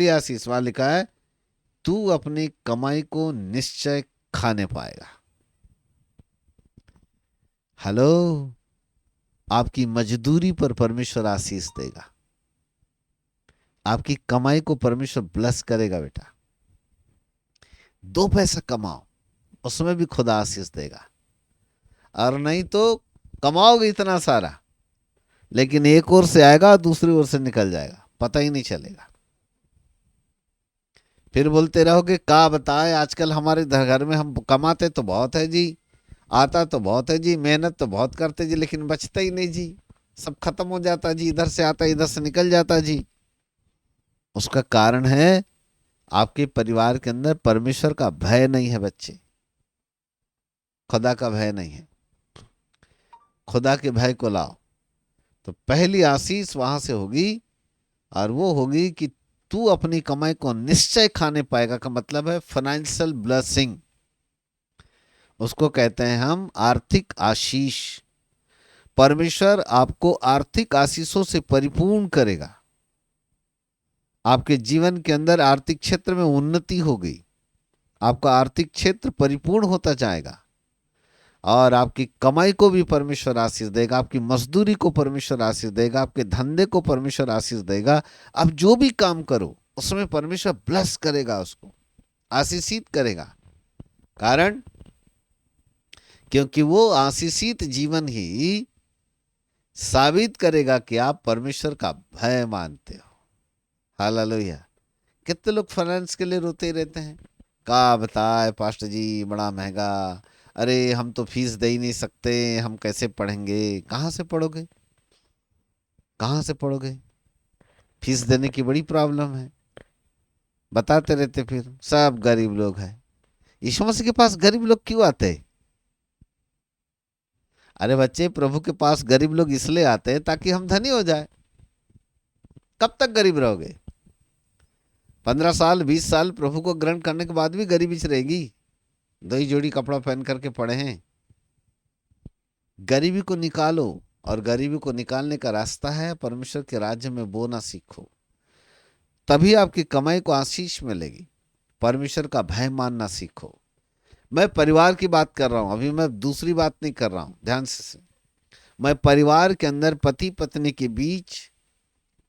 आशीष, वहां लिखा है, तू अपनी कमाई को निश्चय खाने पाएगा। हेलो, आपकी मजदूरी पर परमेश्वर आशीष देगा। आपकी कमाई को परमेश्वर ब्लेस करेगा बेटा। 2 पैसा कमाओ, उसमें भी खुदा आशीष देगा। और नहीं तो कमाओगे इतना सारा, लेकिन एक ओर से आएगा दूसरी ओर से निकल जाएगा, पता ही नहीं चलेगा। फिर बोलते रहोगे, का बताए, आजकल हमारे घर में हम कमाते तो बहुत है जी, आता तो बहुत है जी, मेहनत तो बहुत करते जी, लेकिन बचता ही नहीं जी, सब खत्म हो जाता जी, इधर से आता इधर से निकल जाता जी। उसका कारण है आपके परिवार के अंदर परमेश्वर का भय नहीं है बच्चे, खुदा का भय नहीं है। खुदा के भय को लाओ तो पहली आशीष वहां से होगी, और वो होगी कि तू अपनी कमाई को निश्चय खाने पाएगा। का मतलब है फाइनेंशियल ब्लेसिंग, उसको कहते हैं हम आर्थिक आशीष। परमेश्वर आपको आर्थिक आशीषों से परिपूर्ण करेगा। आपके जीवन के अंदर आर्थिक क्षेत्र में उन्नति होगी, आपका आर्थिक क्षेत्र परिपूर्ण होता जाएगा, और आपकी कमाई को भी परमेश्वर आशीष देगा, आपकी मजदूरी को परमेश्वर आशीष देगा, आपके धंधे को परमेश्वर आशीष देगा। आप जो भी काम करो उसमें परमेश्वर ब्लेस करेगा, उसको आशीषित करेगा। कारण क्योंकि वो आशीषित जीवन ही साबित करेगा कि आप परमेश्वर का भय मानते हो। हालेलुया। कितने लोग फाइनेंस के लिए रोते ही रहते हैं, का बताए पास्टर जी बड़ा महंगा, अरे हम तो फीस दे ही नहीं सकते, हम कैसे पढ़ेंगे। कहाँ से पढ़ोगे, कहाँ से पढ़ोगे? फीस देने की बड़ी प्रॉब्लम है, बताते रहते फिर सब गरीब लोग हैं। यीशु मसीह के पास गरीब लोग क्यों आते हैं? अरे बच्चे, प्रभु के पास गरीब लोग इसलिए आते हैं ताकि हम धनी हो जाए। कब तक गरीब रहोगे? 15 साल 20 साल प्रभु को ग्रहण करने के बाद भी गरीबी रहेगी। 2 ही जोड़ी कपड़ा पहन करके पड़े हैं। गरीबी को निकालो, और गरीबी को निकालने का रास्ता है परमेश्वर के राज्य में बोना सीखो, तभी आपकी कमाई को आशीष मिलेगी। परमेश्वर का भय मानना सीखो। मैं परिवार की बात कर रहा हूं, अभी मैं दूसरी बात नहीं कर रहा हूं, ध्यान से। मैं परिवार के अंदर पति पत्नी के बीच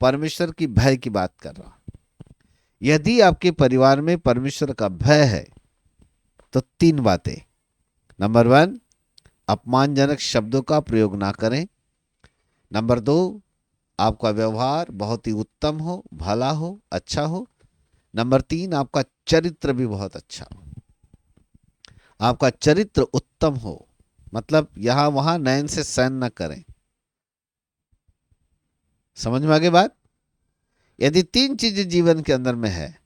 परमेश्वर की भय की बात कर रहा हूं। यदि आपके परिवार में परमेश्वर का भय है तो 3 बातें। नंबर 1, अपमानजनक शब्दों का प्रयोग ना करें। नंबर 2, आपका व्यवहार बहुत ही उत्तम हो, भला हो, अच्छा हो। नंबर 3, आपका चरित्र भी बहुत अच्छा हो। आपका चरित्र उत्तम हो, मतलब यहां वहां नैन से सैन न करें। समझ में आ गई बात? यदि 3 चीजें जीवन के अंदर में है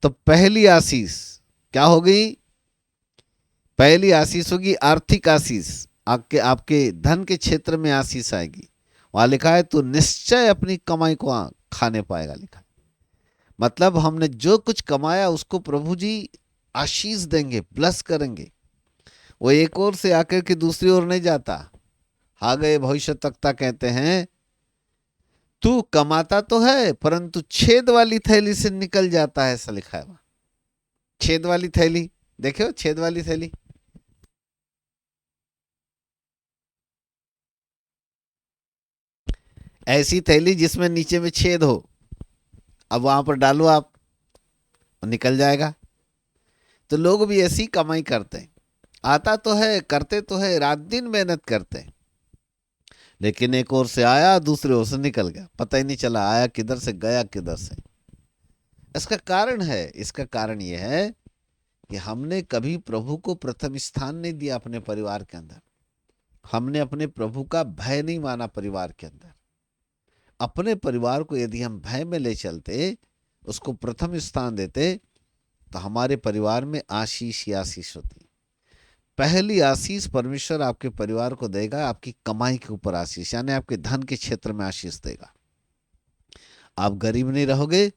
तो पहली आशीष क्या होगी? पहली आशीष होगी आर्थिक आशीष। आपके आपके धन के क्षेत्र में आशीष आएगी। वहां लिखा है तो निश्चय अपनी कमाई को खाने पाएगा, लिखा है। मतलब हमने जो कुछ कमाया उसको प्रभु जी आशीष देंगे, ब्लेस करेंगे। वो एक ओर से आकर के दूसरी ओर नहीं जाता। हागे भविष्य तक्ता कहते हैं, तू कमाता तो है परंतु छेद वाली थैली से निकल जाता है, ऐसा लिखा है वहां। छेद वाली थैली, देखो छेद वाली थैली, ऐसी थैली जिसमें नीचे में छेद हो, अब वहां पर डालो आप, निकल जाएगा। तो लोग भी ऐसी कमाई करते हैं, आता तो है, करते तो है, रात दिन मेहनत करते हैं, लेकिन एक ओर से आया दूसरे ओर से निकल गया, पता ही नहीं चला आया किधर से गया किधर से। इसका कारण है, इसका कारण यह है कि हमने कभी प्रभु को प्रथम स्थान नहीं दिया अपने परिवार के अंदर। हमने अपने प्रभु का भय नहीं माना परिवार के अंदर। अपने परिवार को यदि हम भय में ले चलते, उसको प्रथम स्थान देते, तो हमारे परिवार में आशीष ही आशीष होती। पहली आशीष परमेश्वर आपके परिवार को देगा, आपकी कमाई के ऊपर आशीष, यानी आपके धन के क्षेत्र में आशीष देगा। आप गरीब नहीं रहोगे,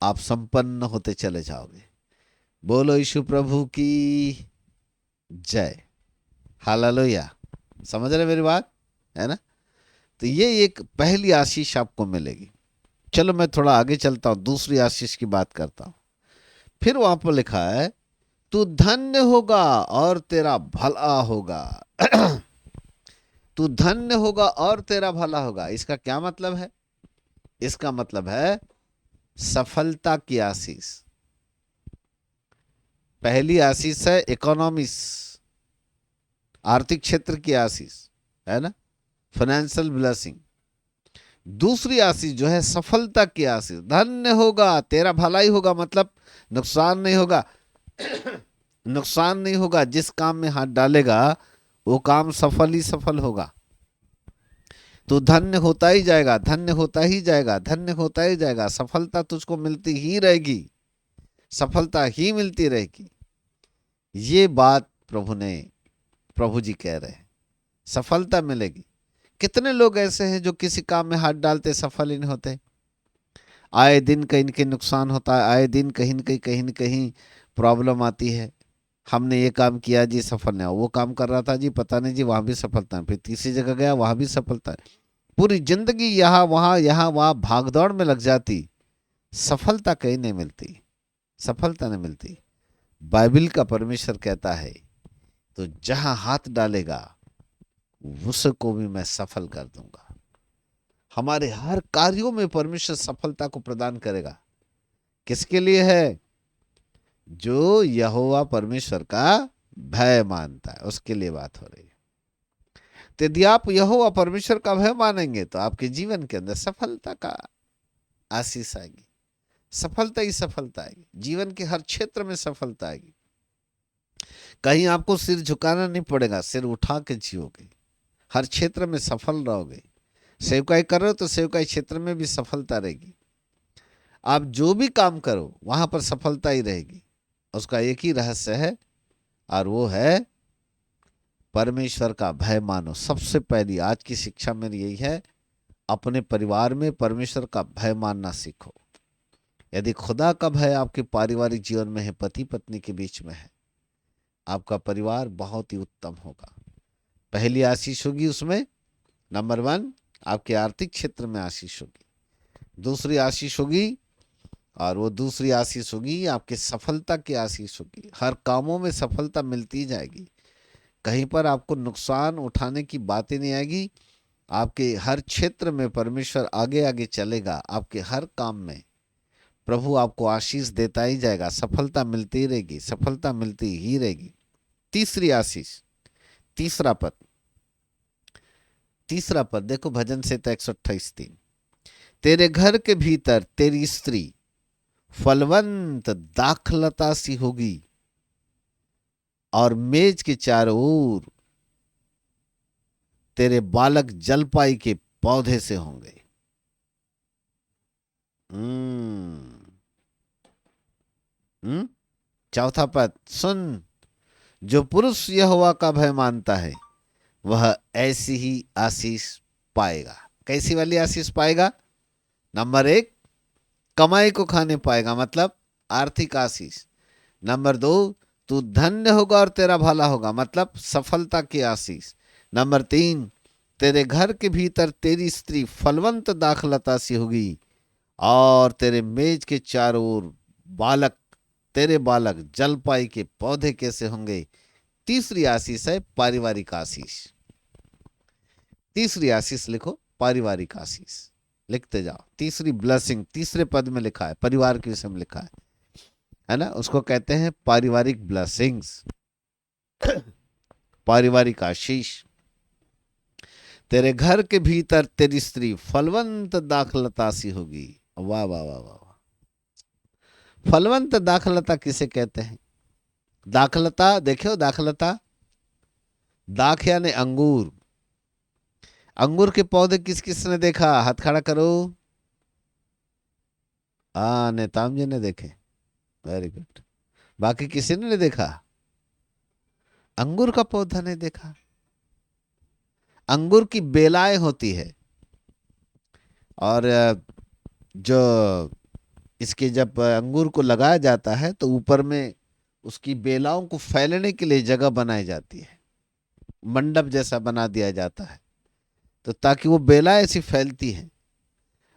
आप संपन्न होते चले जाओगे। बोलो यीशु प्रभु की जय। हालेलुया। समझ रहे मेरी बात, है ना? तो ये एक पहली आशीष आपको मिलेगी। चलो मैं थोड़ा आगे चलता हूं, दूसरी आशीष की बात करता हूं। फिर वहां पर लिखा है, तू धन्य होगा और तेरा भला होगा। तू धन्य होगा और तेरा भला होगा। इसका क्या मतलब है? इसका मतलब है सफलता की आशीष। पहली आशीष है इकोनॉमिक्स, आर्थिक क्षेत्र की आशीष, है ना, फाइनेंशियल ब्लेसिंग। दूसरी आशीष जो है सफलता की आशीष। धन्य होगा, तेरा भलाई होगा, मतलब नुकसान नहीं होगा। नुकसान नहीं होगा। जिस काम में हाथ डालेगा वो काम सफल ही सफल होगा। तो धन्य होता ही जाएगा, धन्य होता ही जाएगा, धन्य होता ही जाएगा। सफलता तुझको मिलती ही रहेगी, सफलता ही मिलती रहेगी। ये बात प्रभु जी कह रहे हैं, सफलता मिलेगी। कितने लोग ऐसे हैं जो किसी काम में हाथ डालते सफल ही नहीं होते? आए दिन कहीं न कहीं नुकसान होता है, आए दिन कहीं न कहीं प्रॉब्लम आती है। हमने ये काम किया जी, सफल नहीं हुआ। वो काम कर रहा था जी, पता नहीं जी, वहां भी सफलता नहीं। फिर तीसरी जगह गया, वहां भी सफलता नहीं। पूरी जिंदगी यहाँ वहां भागदौड़ में लग जाती, सफलता कहीं नहीं मिलती, सफलता नहीं मिलती। बाइबल का परमेश्वर कहता है, तो जहां हाथ डालेगा उसको भी मैं सफल कर दूंगा। हमारे हर कार्यों में परमेश्वर सफलता को प्रदान करेगा। किसके लिए है? जो यहोवा परमेश्वर का भय मानता है, उसके लिए बात हो रही है। तो यदि आप यहोवा परमेश्वर का भय मानेंगे तो आपके जीवन के अंदर सफलता का आशीष आएगी। सफलता ही सफलता आएगी, जीवन के हर क्षेत्र में सफलता आएगी। कहीं आपको सिर झुकाना नहीं पड़ेगा, सिर उठा के जियोगे, हर क्षेत्र में सफल रहोगे। सेवकाई कर रहे हो तो सेवकाई क्षेत्र में भी सफलता रहेगी। आप जो भी काम करो वहां पर सफलता ही रहेगी। उसका एक ही रहस्य है, और वो है परमेश्वर का भय मानो। सबसे पहली आज की शिक्षा मेरी यही है, अपने परिवार में परमेश्वर का भय मानना सीखो। यदि खुदा का भय आपके पारिवारिक जीवन में है, पति पत्नी के बीच में है, आपका परिवार बहुत ही उत्तम होगा। पहली आशीष होगी उसमें, नंबर 1 आपके आर्थिक क्षेत्र में आशीष होगी। दूसरी आशीष होगी, और वो दूसरी आशीष होगी आपके सफलता की आशीष होगी। हर कामों में सफलता मिलती जाएगी, कहीं पर आपको नुकसान उठाने की बातें नहीं आएगी। आपके हर क्षेत्र में परमेश्वर आगे आगे चलेगा। आपके हर काम में प्रभु आपको आशीष देता ही जाएगा, सफलता मिलती ही रहेगी, सफलता मिलती ही रहेगी। तीसरी आशीष, तीसरा पद, तीसरा पद देखो, भजन संहिता 128:3। तेरे घर के भीतर तेरी स्त्री फलवंत दाखलता सी होगी, और मेज के चारों ओर तेरे बालक जलपाई के पौधे से होंगे। चौथा पद सुन, जो पुरुष यहोवा का भय मानता है वह ऐसी ही आशीष पाएगा। कैसी वाली आशीष पाएगा? नंबर 1 कमाई को खाने पाएगा, मतलब आर्थिक आशीष। नंबर 2 तू धन्य होगा और तेरा भला होगा, मतलब सफलता की आशीष। नंबर 3 तेरे घर के भीतर तेरी स्त्री फलवंत दाखलता सी होगी, और तेरे मेज के चारों ओर तेरे बालक जलपाई के पौधे कैसे होंगे। तीसरी आशीष है पारिवारिक आशीष। तीसरी आशीष लिखो, पारिवारिक आशीष लिखते जाओ। तीसरी ब्लेसिंग तीसरे पद में लिखा है, परिवार के विषय में लिखा है ना, उसको कहते हैं पारिवारिक ब्लेसिंग्स, पारिवारिक आशीष। तेरे घर के भीतर तेरी स्त्री फलवंत दाखलता सी होगी। वाह वाह वाह वाह। फलवंत दाखलता किसे कहते हैं? दाखलता देखो, दाखलता, दाख यानी अंगूर। अंगूर के पौधे किस किस ने देखा? हाथ खड़ा करो। हाँ, नेताम जी ने देखे, वेरी गुड। बाकी किसी ने नहीं देखा? अंगूर का पौधा नहीं देखा? अंगूर की बेलाएं होती है, और जो इसके जब अंगूर को लगाया जाता है तो ऊपर में उसकी बेलाओं को फैलने के लिए जगह बनाई जाती है, मंडप जैसा बना दिया जाता है, तो ताकि वो बेला ऐसी फैलती हैं।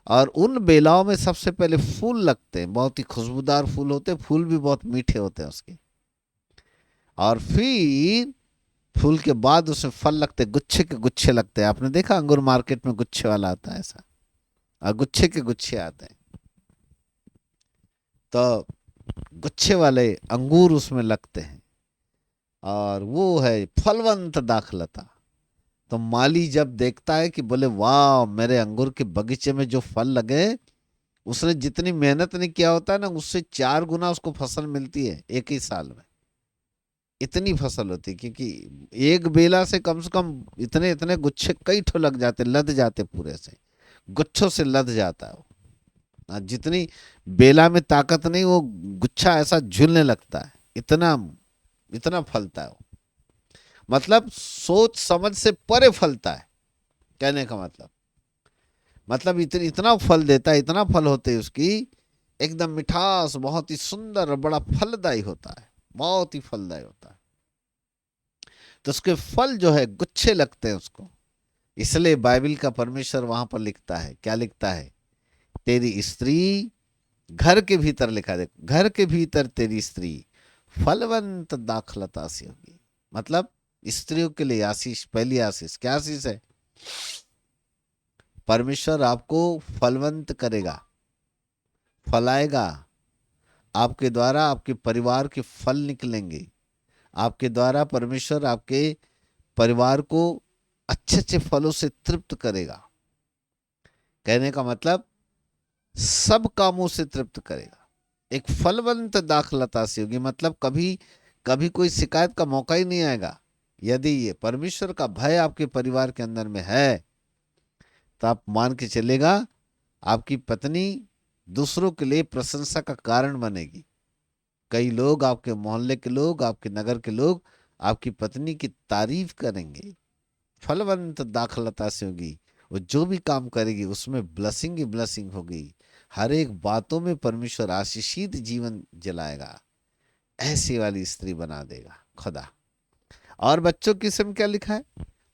और उन बेलाओं में सबसे पहले फूल लगते हैं, बहुत ही खुशबूदार फूल होते हैं, फूल भी बहुत मीठे होते हैं उसके। और फिर फूल के बाद उसमें फल लगते, गुच्छे के गुच्छे लगते हैं। आपने देखा अंगूर मार्केट में गुच्छे वाला आता है ऐसा, और गुच्छे के गुच्छे आते हैं। तो गुच्छे वाले अंगूर उसमें लगते हैं, और वो है फलवंत दाखलता। तो माली जब देखता है कि बोले वाह, मेरे अंगूर के बगीचे में जो फल लगे, उसने जितनी मेहनत नहीं किया होता है ना, उससे 4 गुना उसको फसल मिलती है एक ही साल में। इतनी फसल होती है, क्योंकि एक बेला से कम इतने इतने गुच्छे कई ठो लग जाते, लद जाते पूरे से, गुच्छों से लद जाता है वो। जितनी बेला में ताकत नहीं, वो गुच्छा ऐसा झूलने लगता है, इतना इतना फलता है वो। मतलब सोच समझ से परे फलता है, कहने का मतलब इतना फल देता है, इतना फल होते है उसकी, एकदम मिठास, बहुत ही सुंदर और बड़ा फलदायी होता है, बहुत ही फलदायी होता है। तो उसके फल जो है गुच्छे लगते हैं उसको। इसलिए बाइबल का परमेश्वर वहां पर लिखता है, क्या लिखता है? तेरी स्त्री घर के भीतर, लिखा देख, घर के भीतर तेरी स्त्री फलवंत दाखलता से होगी। मतलब स्त्रियों के लिए आशीष, पहली आशीष क्या आशीष है? परमेश्वर आपको फलवंत करेगा, फलाएगा। आपके द्वारा आपके परिवार के फल निकलेंगे। आपके द्वारा परमेश्वर आपके परिवार को अच्छे अच्छे फलों से तृप्त करेगा। कहने का मतलब सब कामों से तृप्त करेगा। एक फलवंत दाखलता से होगी, मतलब कभी कभी कोई शिकायत का मौका ही नहीं आएगा। यदि ये परमेश्वर का भय आपके परिवार के अंदर में है, तो आप मान के चलेगा, आपकी पत्नी दूसरों के लिए प्रशंसा का कारण बनेगी। कई लोग, आपके मोहल्ले के लोग, आपके नगर के लोग आपकी पत्नी की तारीफ करेंगे। फलवंत दाखलता से होगी। वो जो भी काम करेगी उसमें ब्लेसिंग ही ब्लेसिंग होगी। हर एक बातों में परमेश्वर आशीषित जीवन जलाएगा। ऐसी वाली स्त्री बना देगा खुदा। और बच्चों की किस्म क्या लिखा है?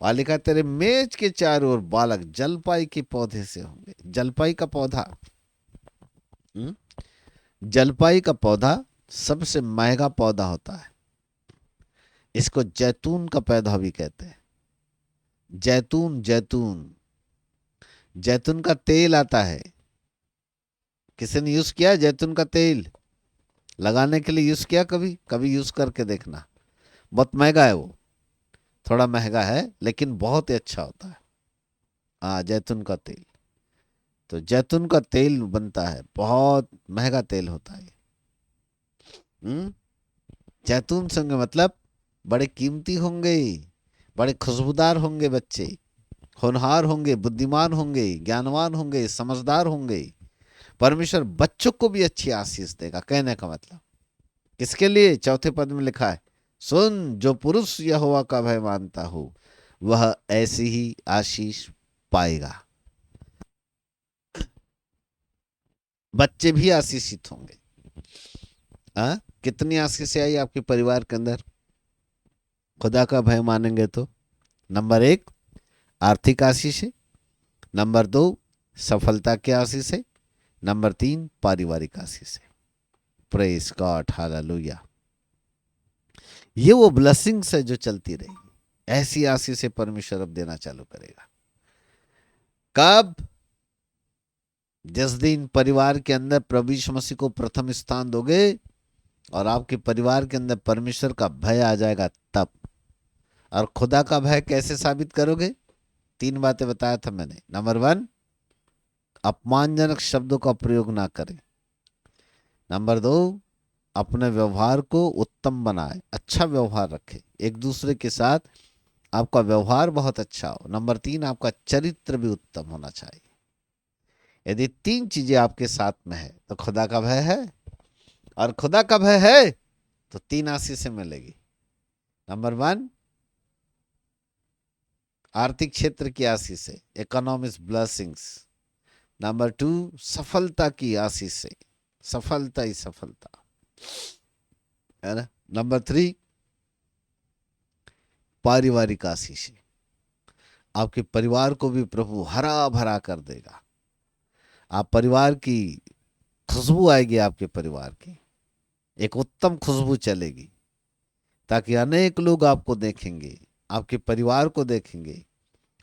वहां लिखा है, तेरे मेज के चारों ओर बालक जलपाई के पौधे से होंगे। जलपाई का पौधा, हम्म? जलपाई का पौधा सबसे महंगा पौधा होता है। इसको जैतून का पौधा भी कहते हैं। जैतून, जैतून, जैतून का तेल आता है। किसी ने यूज किया है जैतून का तेल? लगाने के लिए यूज किया? कभी कभी यूज करके देखना। बहुत महंगा है वो, थोड़ा महंगा है, लेकिन बहुत ही अच्छा होता है। हाँ, जैतून का तेल। तो जैतून का तेल बनता है, बहुत महंगा तेल होता है। हम्म जैतून से होंगे, मतलब बड़े कीमती होंगे, बड़े खुशबूदार होंगे बच्चे, होनहार होंगे, बुद्धिमान होंगे, ज्ञानवान होंगे, समझदार होंगे। परमेश्वर बच्चों को भी अच्छी आशीष देगा। कहने का मतलब किसके लिए? चौथे पद में लिखा है, सुन, जो पुरुष यहोवा का भय मानता हो वह ऐसी ही आशीष पाएगा। बच्चे भी आशीषित होंगे। कितनी आशीष आई आपके परिवार के अंदर खुदा का भय मानेंगे तो? नंबर 1 आर्थिक आशीष है, नंबर 2 सफलता की आशीष है, नंबर 3 पारिवारिक आशीष है। Praise God, hallelujah. ये वो ब्लेसिंग्स है जो चलती रहेगी। ऐसी आशीष परमेश्वर अब देना चालू करेगा। कब? जिस दिन परिवार के अंदर प्रभु यीशु मसीह को प्रथम स्थान दोगे और आपके परिवार के अंदर परमेश्वर का भय आ जाएगा तब। और खुदा का भय कैसे साबित करोगे? 3 बातें बताया था मैंने। नंबर 1, अपमानजनक शब्दों का प्रयोग ना करें। नंबर 2, अपने व्यवहार को उत्तम बनाए, अच्छा व्यवहार रखें एक दूसरे के साथ, आपका व्यवहार बहुत अच्छा हो। नंबर 3, आपका चरित्र भी उत्तम होना चाहिए। यदि 3 चीजें आपके साथ में है तो खुदा का भय है, और खुदा का भय है तो 3 आशीषें मिलेगी। नंबर 1 आर्थिक क्षेत्र की आशीष से, इकोनॉमिक्स ब्लेसिंग्स। नंबर 2 सफलता की आशीष से, सफलता ही सफलता, है ना। नंबर 3 पारिवारिक आशीष, आपके परिवार को भी प्रभु हरा भरा कर देगा। आप परिवार की खुशबू आएगी, आपके परिवार की एक उत्तम खुशबू चलेगी, ताकि अनेक लोग आपको देखेंगे, आपके परिवार को देखेंगे,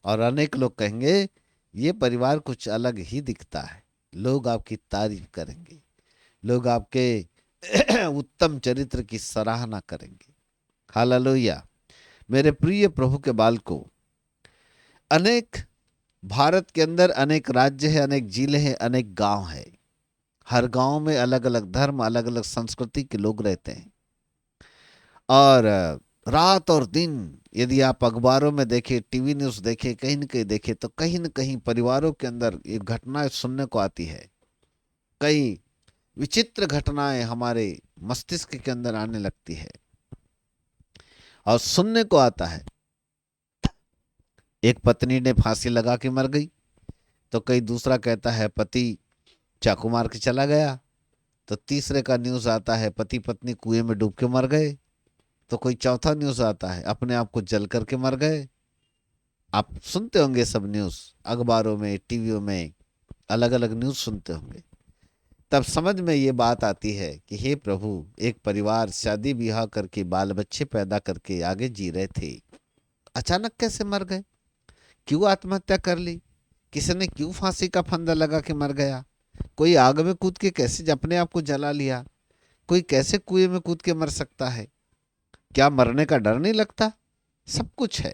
और अनेक लोग कहेंगे ये परिवार कुछ अलग ही दिखता है। लोग आपकी तारीफ करेंगे, लोग आपके उत्तम चरित्र की सराहना करेंगे। हालेलुया। मेरे प्रिय प्रभु के बालकों, अनेक भारत के अंदर अनेक राज्य है, अनेक जिले हैं, अनेक गांव है। हर गांव में अलग अलग धर्म, अलग अलग संस्कृति के लोग रहते हैं। और रात और दिन यदि आप अखबारों में देखें, टीवी न्यूज़ देखें, कहीं न कहीं देखें, तो कहीं न कहीं परिवारों के अंदर ये घटनाएं सुनने को आती है। कई विचित्र घटनाएं हमारे मस्तिष्क के अंदर आने लगती है और सुनने को आता है। एक पत्नी ने फांसी लगा के मर गई, तो कई दूसरा कहता है पति चाकू मार के चला गया। तो तीसरे का न्यूज़ आता है पति पत्नी कुएं में डूब के मर गए। तो कोई चौथा न्यूज़ आता है अपने आप को जल करके मर गए। आप सुनते होंगे सब न्यूज़, अखबारों में, टीवियों में अलग अलग न्यूज़ सुनते होंगे। तब समझ में ये बात आती है कि हे प्रभु, एक परिवार शादी ब्याह करके बाल बच्चे पैदा करके आगे जी रहे थे, अचानक कैसे मर गए? क्यों आत्महत्या कर ली? किसी ने क्यों फांसी का फंदा लगा के मर गया? कोई आग में कूद के कैसे अपने आप को जला लिया? कोई कैसे कुएं में कूद के मर सकता है? क्या मरने का डर नहीं लगता? सब कुछ है,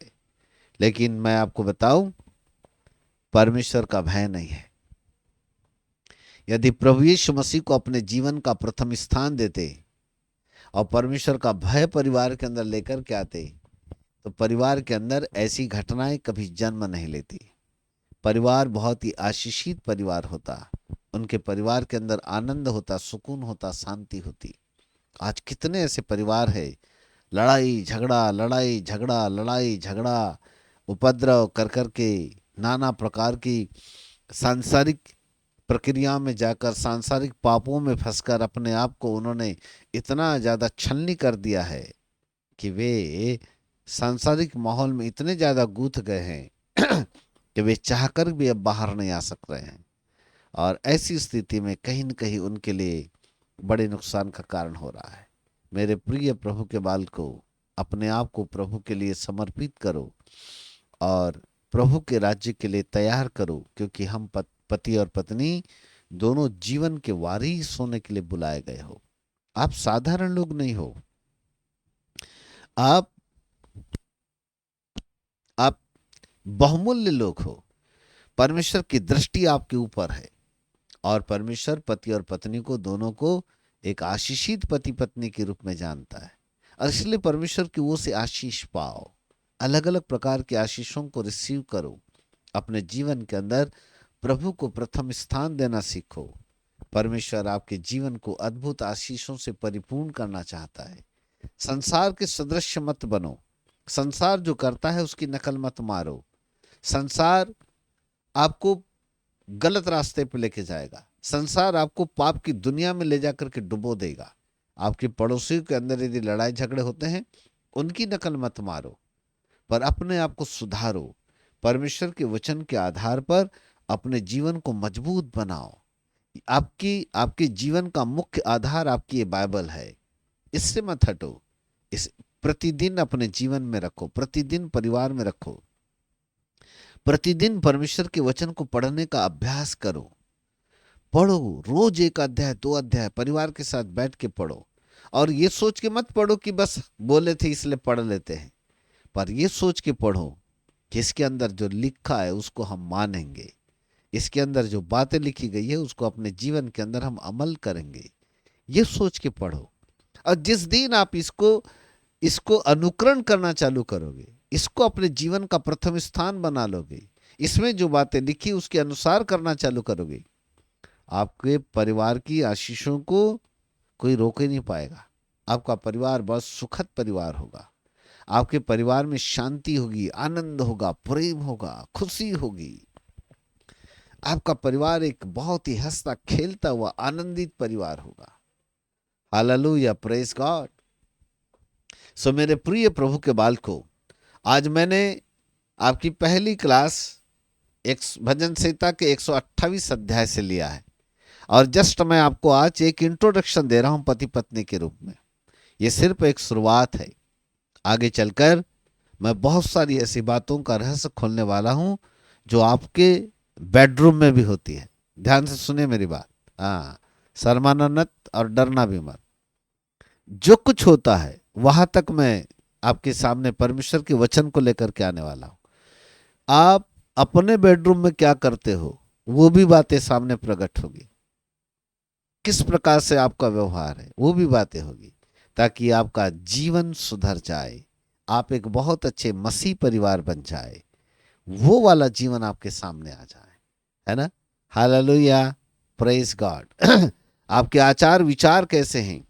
लेकिन मैं आपको बताऊं, परमेश्वर का भय नहीं है। यदि प्रभु यीशु मसीह को अपने जीवन का प्रथम स्थान देते और परमेश्वर का भय परिवार के अंदर लेकर के आते, तो परिवार के अंदर ऐसी घटनाएं कभी जन्म नहीं लेती। परिवार बहुत ही आशीषित परिवार होता, उनके परिवार के अंदर आनंद होता, सुकून होता, शांति होती। आज कितने ऐसे परिवार है, लड़ाई झगड़ा, लड़ाई झगड़ा, लड़ाई झगड़ा, उपद्रव कर कर के नाना प्रकार की सांसारिक प्रक्रिया में जाकर, सांसारिक पापों में फंसकर अपने आप को उन्होंने इतना ज़्यादा छलनी कर दिया है कि वे सांसारिक माहौल में इतने ज़्यादा गूंथ गए हैं कि वे चाहकर भी अब बाहर नहीं आ सक रहे हैं। और ऐसी स्थिति में कहीं न कहीं उनके लिए बड़े नुकसान का कारण हो रहा है। मेरे प्रिय प्रभु के बाल को, अपने आप को प्रभु के लिए समर्पित करो और प्रभु के राज्य के लिए तैयार करो, क्योंकि हम पति और पत्नी दोनों जीवन के वारिस होने के लिए बुलाए गए हो। आप साधारण लोग नहीं हो, आप बहुमूल्य लोग हो। परमेश्वर की दृष्टि आपके ऊपर है और परमेश्वर पति और पत्नी को दोनों को एक आशीषित पति पत्नी के रूप में जानता है। और इसलिए परमेश्वर की ओर से आशीष पाओ, अलग अलग प्रकार के आशीषों को रिसीव करो। अपने जीवन के अंदर प्रभु को प्रथम स्थान देना सीखो। परमेश्वर आपके जीवन को अद्भुत आशीषों से परिपूर्ण करना चाहता है। संसार के सदृश मत बनो। संसार जो करता है उसकी नकल मत मारो। संसार आपको गलत रास्ते पे लेके जाएगा। संसार आपको पाप की दुनिया में ले जाकर के डुबो देगा। आपके पड़ोसियों के अंदर यदि लड़ाई झगड़े होते हैं, उनकी नकल मत मारो, पर अपने आप को सुधारो। परमेश्वर के वचन के आधार पर अपने जीवन को मजबूत बनाओ। आपके जीवन का मुख्य आधार आपकी ये बाइबल है, इससे मत हटो। इस प्रतिदिन अपने जीवन में रखो, प्रतिदिन परिवार में रखो, प्रतिदिन परमेश्वर के वचन को पढ़ने का अभ्यास करो। पढ़ो, रोज एक अध्याय, 2 अध्याय परिवार के साथ बैठ के पढ़ो। और ये सोच के मत पढ़ो कि बस बोले थे इसलिए पढ़ लेते हैं, पर ये सोच के पढ़ो कि इसके अंदर जो लिखा है उसको हम मानेंगे, इसके अंदर जो बातें लिखी गई है उसको अपने जीवन के अंदर हम अमल करेंगे। ये सोच के पढ़ो। और जिस दिन आप इसको अनुकरण करना चालू करोगे, इसको अपने जीवन का प्रथम स्थान बना लोगे, इसमें जो बातें लिखी उसके अनुसार करना चालू करोगे, आपके परिवार की आशीषों को कोई रोक ही नहीं पाएगा। आपका परिवार बहुत सुखद परिवार होगा। आपके परिवार में शांति होगी, आनंद होगा, प्रेम होगा, खुशी होगी। आपका परिवार एक बहुत ही हंसता खेलता हुआ आनंदित परिवार होगा। Hallelujah, praise God. सो मेरे प्रिय प्रभु के बालकों, आज मैंने आपकी पहली क्लास एक भजन संहिता के 128 अध्याय से लिया है, और जस्ट मैं आपको आज एक इंट्रोडक्शन दे रहा हूं पति पत्नी के रूप में। ये सिर्फ एक शुरुआत है। आगे चलकर मैं बहुत सारी ऐसी बातों का रहस्य खोलने वाला हूं जो आपके बेडरूम में भी होती है। ध्यान से सुने मेरी बात। हाँ, शर्माना मत और डरना भी मत। जो कुछ होता है वहां तक मैं आपके सामने परमेश्वर के वचन को लेकर के आने वाला हूं। आप अपने बेडरूम में क्या करते हो वो भी बातें सामने प्रकट होगी। किस प्रकार से आपका व्यवहार है वो भी बातें होगी, ताकि आपका जीवन सुधर जाए, आप एक बहुत अच्छे मसीह परिवार बन जाए, वो वाला जीवन आपके सामने आ जाए, है ना। Hallelujah, praise God. आपके आचार विचार कैसे हैं,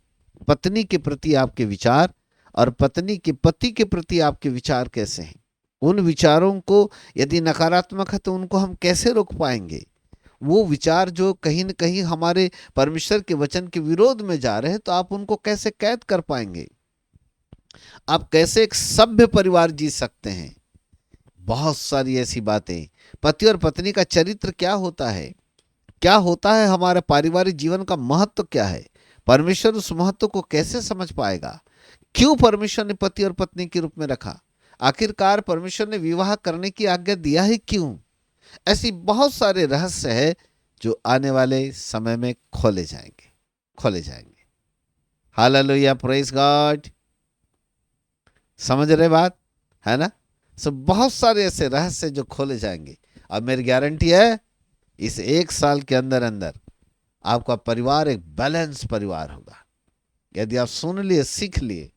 पत्नी के प्रति आपके विचार और पत्नी के पति के प्रति आपके विचार कैसे हैं। उन विचारों को यदि नकारात्मक है तो उनको हम कैसे रोक पाएंगे। वो विचार जो कहीं न कहीं हमारे परमेश्वर के वचन के विरोध में जा रहे हैं तो आप उनको कैसे कैद कर पाएंगे। आप कैसे एक सभ्य परिवार जी सकते हैं। बहुत सारी ऐसी बातें, पति और पत्नी का चरित्र क्या होता है, क्या होता है, हमारे पारिवारिक जीवन का महत्व क्या है, परमेश्वर उस महत्व को कैसे समझ पाएगा, क्यों परमेश्वर ने पति और पत्नी के रूप में रखा, आखिरकार परमेश्वर ने विवाह करने की आज्ञा दिया है क्यों। ऐसी बहुत सारे रहस्य है जो आने वाले समय में खोले जाएंगे। Hallelujah, praise God. समझ रहे बात, है ना। सब बहुत सारे ऐसे रहस्य जो खोले जाएंगे। अब मेरी गारंटी है इस एक साल के अंदर अंदर आपका परिवार एक बैलेंस परिवार होगा। यदि आप सुन लिए, सीख लिए,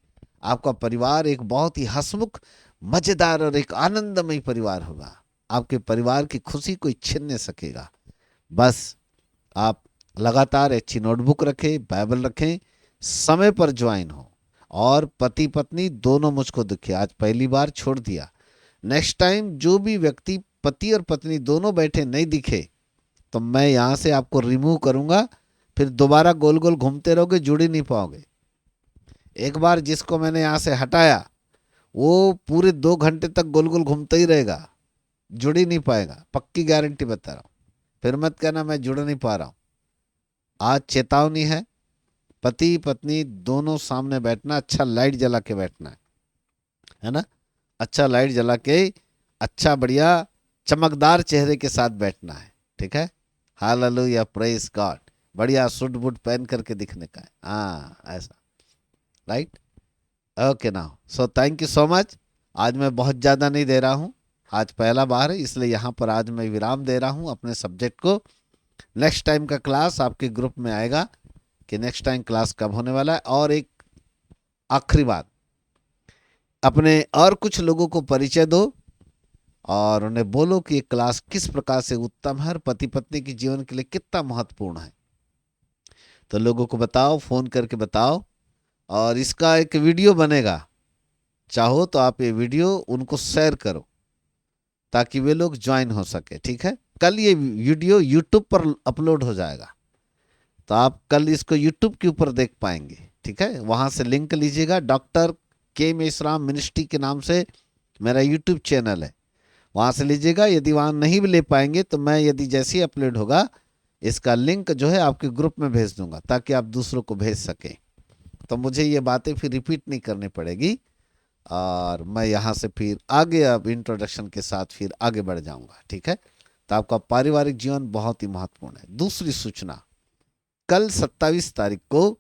आपका परिवार एक बहुत ही हंसमुख, मजेदार और एक आनंदमय परिवार होगा। आपके परिवार की खुशी कोई छीन नहीं सकेगा। बस आप लगातार अच्छी नोटबुक रखें, बाइबल रखें, समय पर ज्वाइन हो, और पति पत्नी दोनों मुझको दिखे। आज पहली बार छोड़ दिया, नेक्स्ट टाइम जो भी व्यक्ति पति और पत्नी दोनों बैठे नहीं दिखे तो मैं यहां से आपको रिमूव करूंगा। फिर दोबारा गोल गोल घूमते रहोगे, जुड़ ही नहीं पाओगे। एक बार जिसको मैंने यहां से हटाया वो पूरे 2 घंटे तक गोल गोल घूमता ही रहेगा, जुड़ ही नहीं पाएगा। पक्की गारंटी बता रहा हूं। फिर मत कहना मैं जुड़ नहीं पा रहा हूं। आज चेतावनी है, पति पत्नी दोनों सामने बैठना, अच्छा लाइट जला के बैठना है ना। अच्छा लाइट जला के, अच्छा बढ़िया चमकदार चेहरे के साथ बैठना है, ठीक है। Hallelujah, praise God. बढ़िया सूट बूट पहन करके दिखने का है, हाँ ऐसा, right. Okay now, so thank you so much. आज मैं बहुत ज़्यादा नहीं दे रहा हूँ, आज पहला बार है, इसलिए यहाँ पर आज मैं विराम दे रहा हूँ अपने सब्जेक्ट को। नेक्स्ट टाइम का क्लास आपके ग्रुप में आएगा कि नेक्स्ट टाइम क्लास कब होने वाला है। और एक आखिरी बात, अपने और कुछ लोगों को परिचय दो और उन्हें बोलो कि ये क्लास किस प्रकार से उत्तम है और पति पत्नी के जीवन के लिए कितना महत्वपूर्ण है। तो लोगों को बताओ, फोन करके बताओ। और इसका एक वीडियो बनेगा, चाहो तो आप ये वीडियो उनको शेयर करो ताकि वे लोग ज्वाइन हो सके, ठीक है। कल ये वीडियो यूट्यूब पर अपलोड हो जाएगा, तो आप कल इसको यूट्यूब के ऊपर देख पाएंगे, ठीक है। वहां से लिंक लीजिएगा, डॉक्टर के मेश्राम मिनिस्ट्री के नाम से मेरा यूट्यूब चैनल है, वहां से लीजिएगा। यदि वहां नहीं भी ले पाएंगे तो मैं यदि जैसे ही अपलोड होगा इसका लिंक जो है आपके ग्रुप में भेज दूंगा ताकि आप दूसरों को भेज सकें। तो मुझे ये बातें फिर रिपीट नहीं करनी पड़ेगी और मैं यहाँ से फिर आगे अब इंट्रोडक्शन के साथ फिर आगे बढ़ जाऊंगा, ठीक है। तो आपका पारिवारिक जीवन बहुत ही महत्वपूर्ण है। दूसरी सूचना, कल 27 तारीख को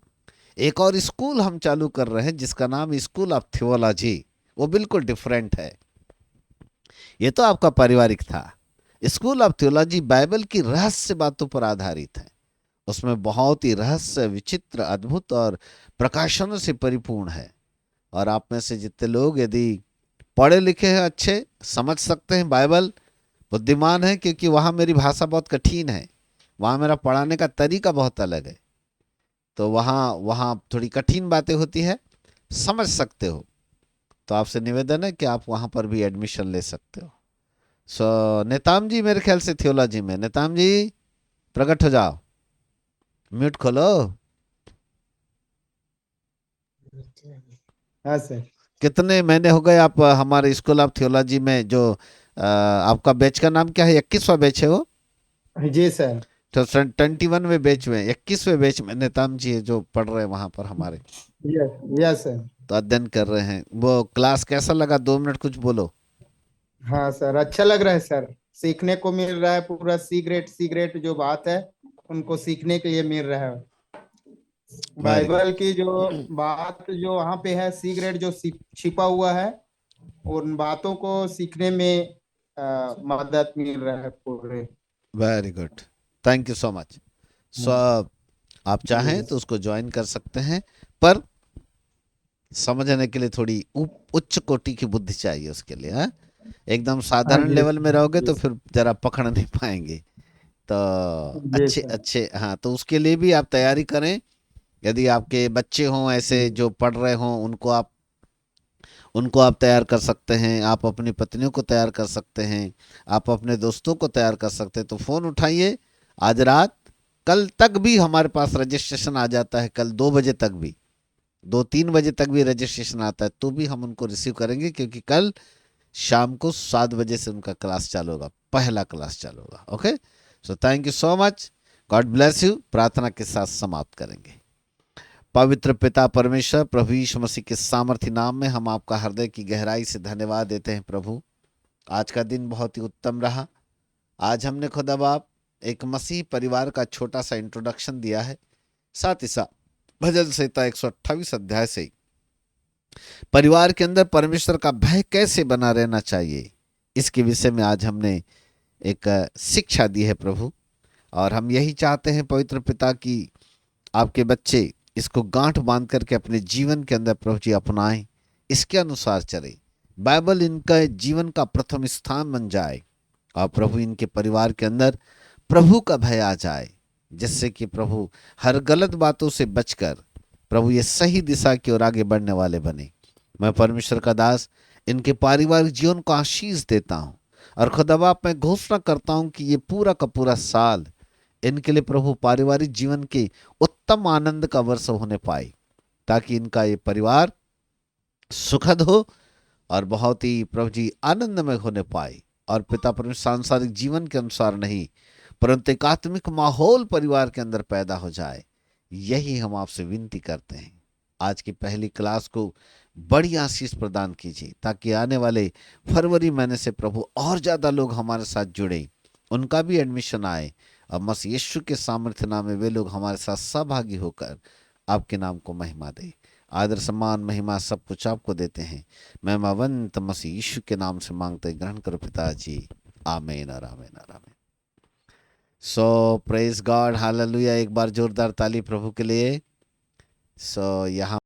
एक और स्कूल हम चालू कर रहे हैं जिसका नाम स्कूल ऑफ थियोलॉजी। वो बिल्कुल डिफरेंट है। ये तो आपका पारिवारिक था। स्कूल ऑफ थियोलॉजी बाइबल की रहस्य बातों पर आधारित है। उसमें बहुत ही रहस्य, विचित्र, अद्भुत और प्रकाशनों से परिपूर्ण है। और आप में से जितने लोग यदि पढ़े लिखे हैं, अच्छे समझ सकते हैं बाइबल, बुद्धिमान है, क्योंकि वहाँ मेरी भाषा बहुत कठिन है, वहाँ मेरा पढ़ाने का तरीका बहुत अलग है, तो वहाँ थोड़ी कठिन बातें होती है, समझ सकते हो तो आपसे निवेदन है कि आप वहाँ पर भी एडमिशन ले सकते हो। सो नेताम जी मेरे ख्याल से थियोलॉजी में, नेताम जी प्रकट हो जाओ, म्यूट खोलो। हाँ सर। कितने महीने हो गए आप हमारे स्कूल ऑफ थियोलॉजी में, जो आपका बैच का नाम क्या है? 21वां बैच है वो? जी सर। तो 21वें बैच में, 21वें बैच में नेताम जी है जो पढ़ रहे हैं वहां पर हमारे, यस यस सर। तो अध्ययन कर रहे हैं। वो क्लास कैसा लगा? 2 मिनट कुछ बोलो। हाँ सर, अच्छा लग रहा है सर। सीखने को मिल रहा है, पूरा सी ग्रेड जो बात है उनको सीखने के लिए मिल रहा है। वेरी बाइबल की जो बात जो वहाँ पे है, सी ग्रेड जो छिपा हुआ है, उन बातों को सीखने में मदद मिल रहा है पूरे। Very good, thank you so much. So आप चाहें तो यस। उसको ज्वाइन कर सकते हैं, पर समझने के लिए थोड़ी उच्च कोटि की बुद्धि चाहिए उसके लिए, हाँ? एकदम हाँ साधारण जी लेवल में रहोगे तो यस फिर जरा पकड़ नहीं पाएंगे। तो जी अच्छे सर। अच्छे, हाँ, तो उसके लिए भी आप तैयारी करें। यदि आपके बच्चे हों ऐसे जो पढ़ रहे हों, उनको आप तैयार कर सकते हैं, आप अपनी पत्नियों को तैयार कर सकते हैं, आप अपने दोस्तों को तैयार कर सकते हैं। तो फ़ोन उठाइए आज रात, कल तक भी हमारे पास रजिस्ट्रेशन आ जाता है, कल 2 बजे तक भी, 2-3 बजे तक भी रजिस्ट्रेशन आता है, तो भी हम उनको रिसीव करेंगे, क्योंकि कल शाम को 7 बजे से उनका क्लास चालू होगा, पहला क्लास चालू होगा। Okay, so thank you so much, God bless you. प्रार्थना के साथ समाप्त करेंगे। पवित्र पिता परमेश्वर, प्रभु यीशु मसीह के सामर्थ्य नाम में हम आपका हृदय की गहराई से धन्यवाद देते हैं प्रभु। आज का दिन बहुत ही उत्तम रहा। आज हमने खुदा बाप एक मसीह परिवार का छोटा सा इंट्रोडक्शन दिया है, साथ ही साथ भजन संहिता 128 अध्याय से परिवार के अंदर परमेश्वर का भय कैसे बना रहना चाहिए, इसके विषय में आज हमने एक शिक्षा दी है प्रभु। और हम यही चाहते हैं पवित्र पिता की आपके बच्चे इसको गांठ बांध करके अपने जीवन के अंदर प्रभु जी अपनाएं, इसके अनुसार चले, बाइबल इनका जीवन का प्रथम स्थान बन जाए, और प्रभु इनके परिवार के अंदर प्रभु का भय आ जाए, जिससे कि प्रभु हर गलत बातों से बचकर प्रभु ये सही दिशा की ओर आगे बढ़ने वाले बने। मैं परमेश्वर का दास इनके पारिवारिक जीवन को आशीष देता हूँ, और खुदा बाप मैं घोषणा करता हूँ कि ये पूरा का पूरा साल इनके लिए प्रभु पारिवारिक जीवन के उत्तम आनंद का वर्ष होने पाए, ताकि इनका ये परिवार सुखद हो और बहुत ही प्रभु जी आनंदमय होने पाए। और पिता परमेश्वर सांसारिक जीवन के अनुसार नहीं, परंतु एक आत्मिक माहौल परिवार के अंदर पैदा हो जाए, यही हम आपसे विनती करते हैं। आज की पहली क्लास को बड़ी आशीष प्रदान कीजिए, ताकि आने वाले फरवरी महीने से प्रभु और ज़्यादा लोग हमारे साथ जुड़े, उनका भी एडमिशन आए, और मसीह यीशु के सामर्थ्य नाम में वे लोग हमारे साथ सहभागी होकर आपके नाम को महिमा दे। आदर सम्मान महिमा सब कुछ आपको देते हैं, महिमावंत मसीह यीशु के नाम से मांगते ग्रहण करो पिताजी, आमीन और आमीन और आमीन। सो प्रेज गॉड, हालेलुया। एक बार जोरदार ताली प्रभु के लिए। सो यहाँ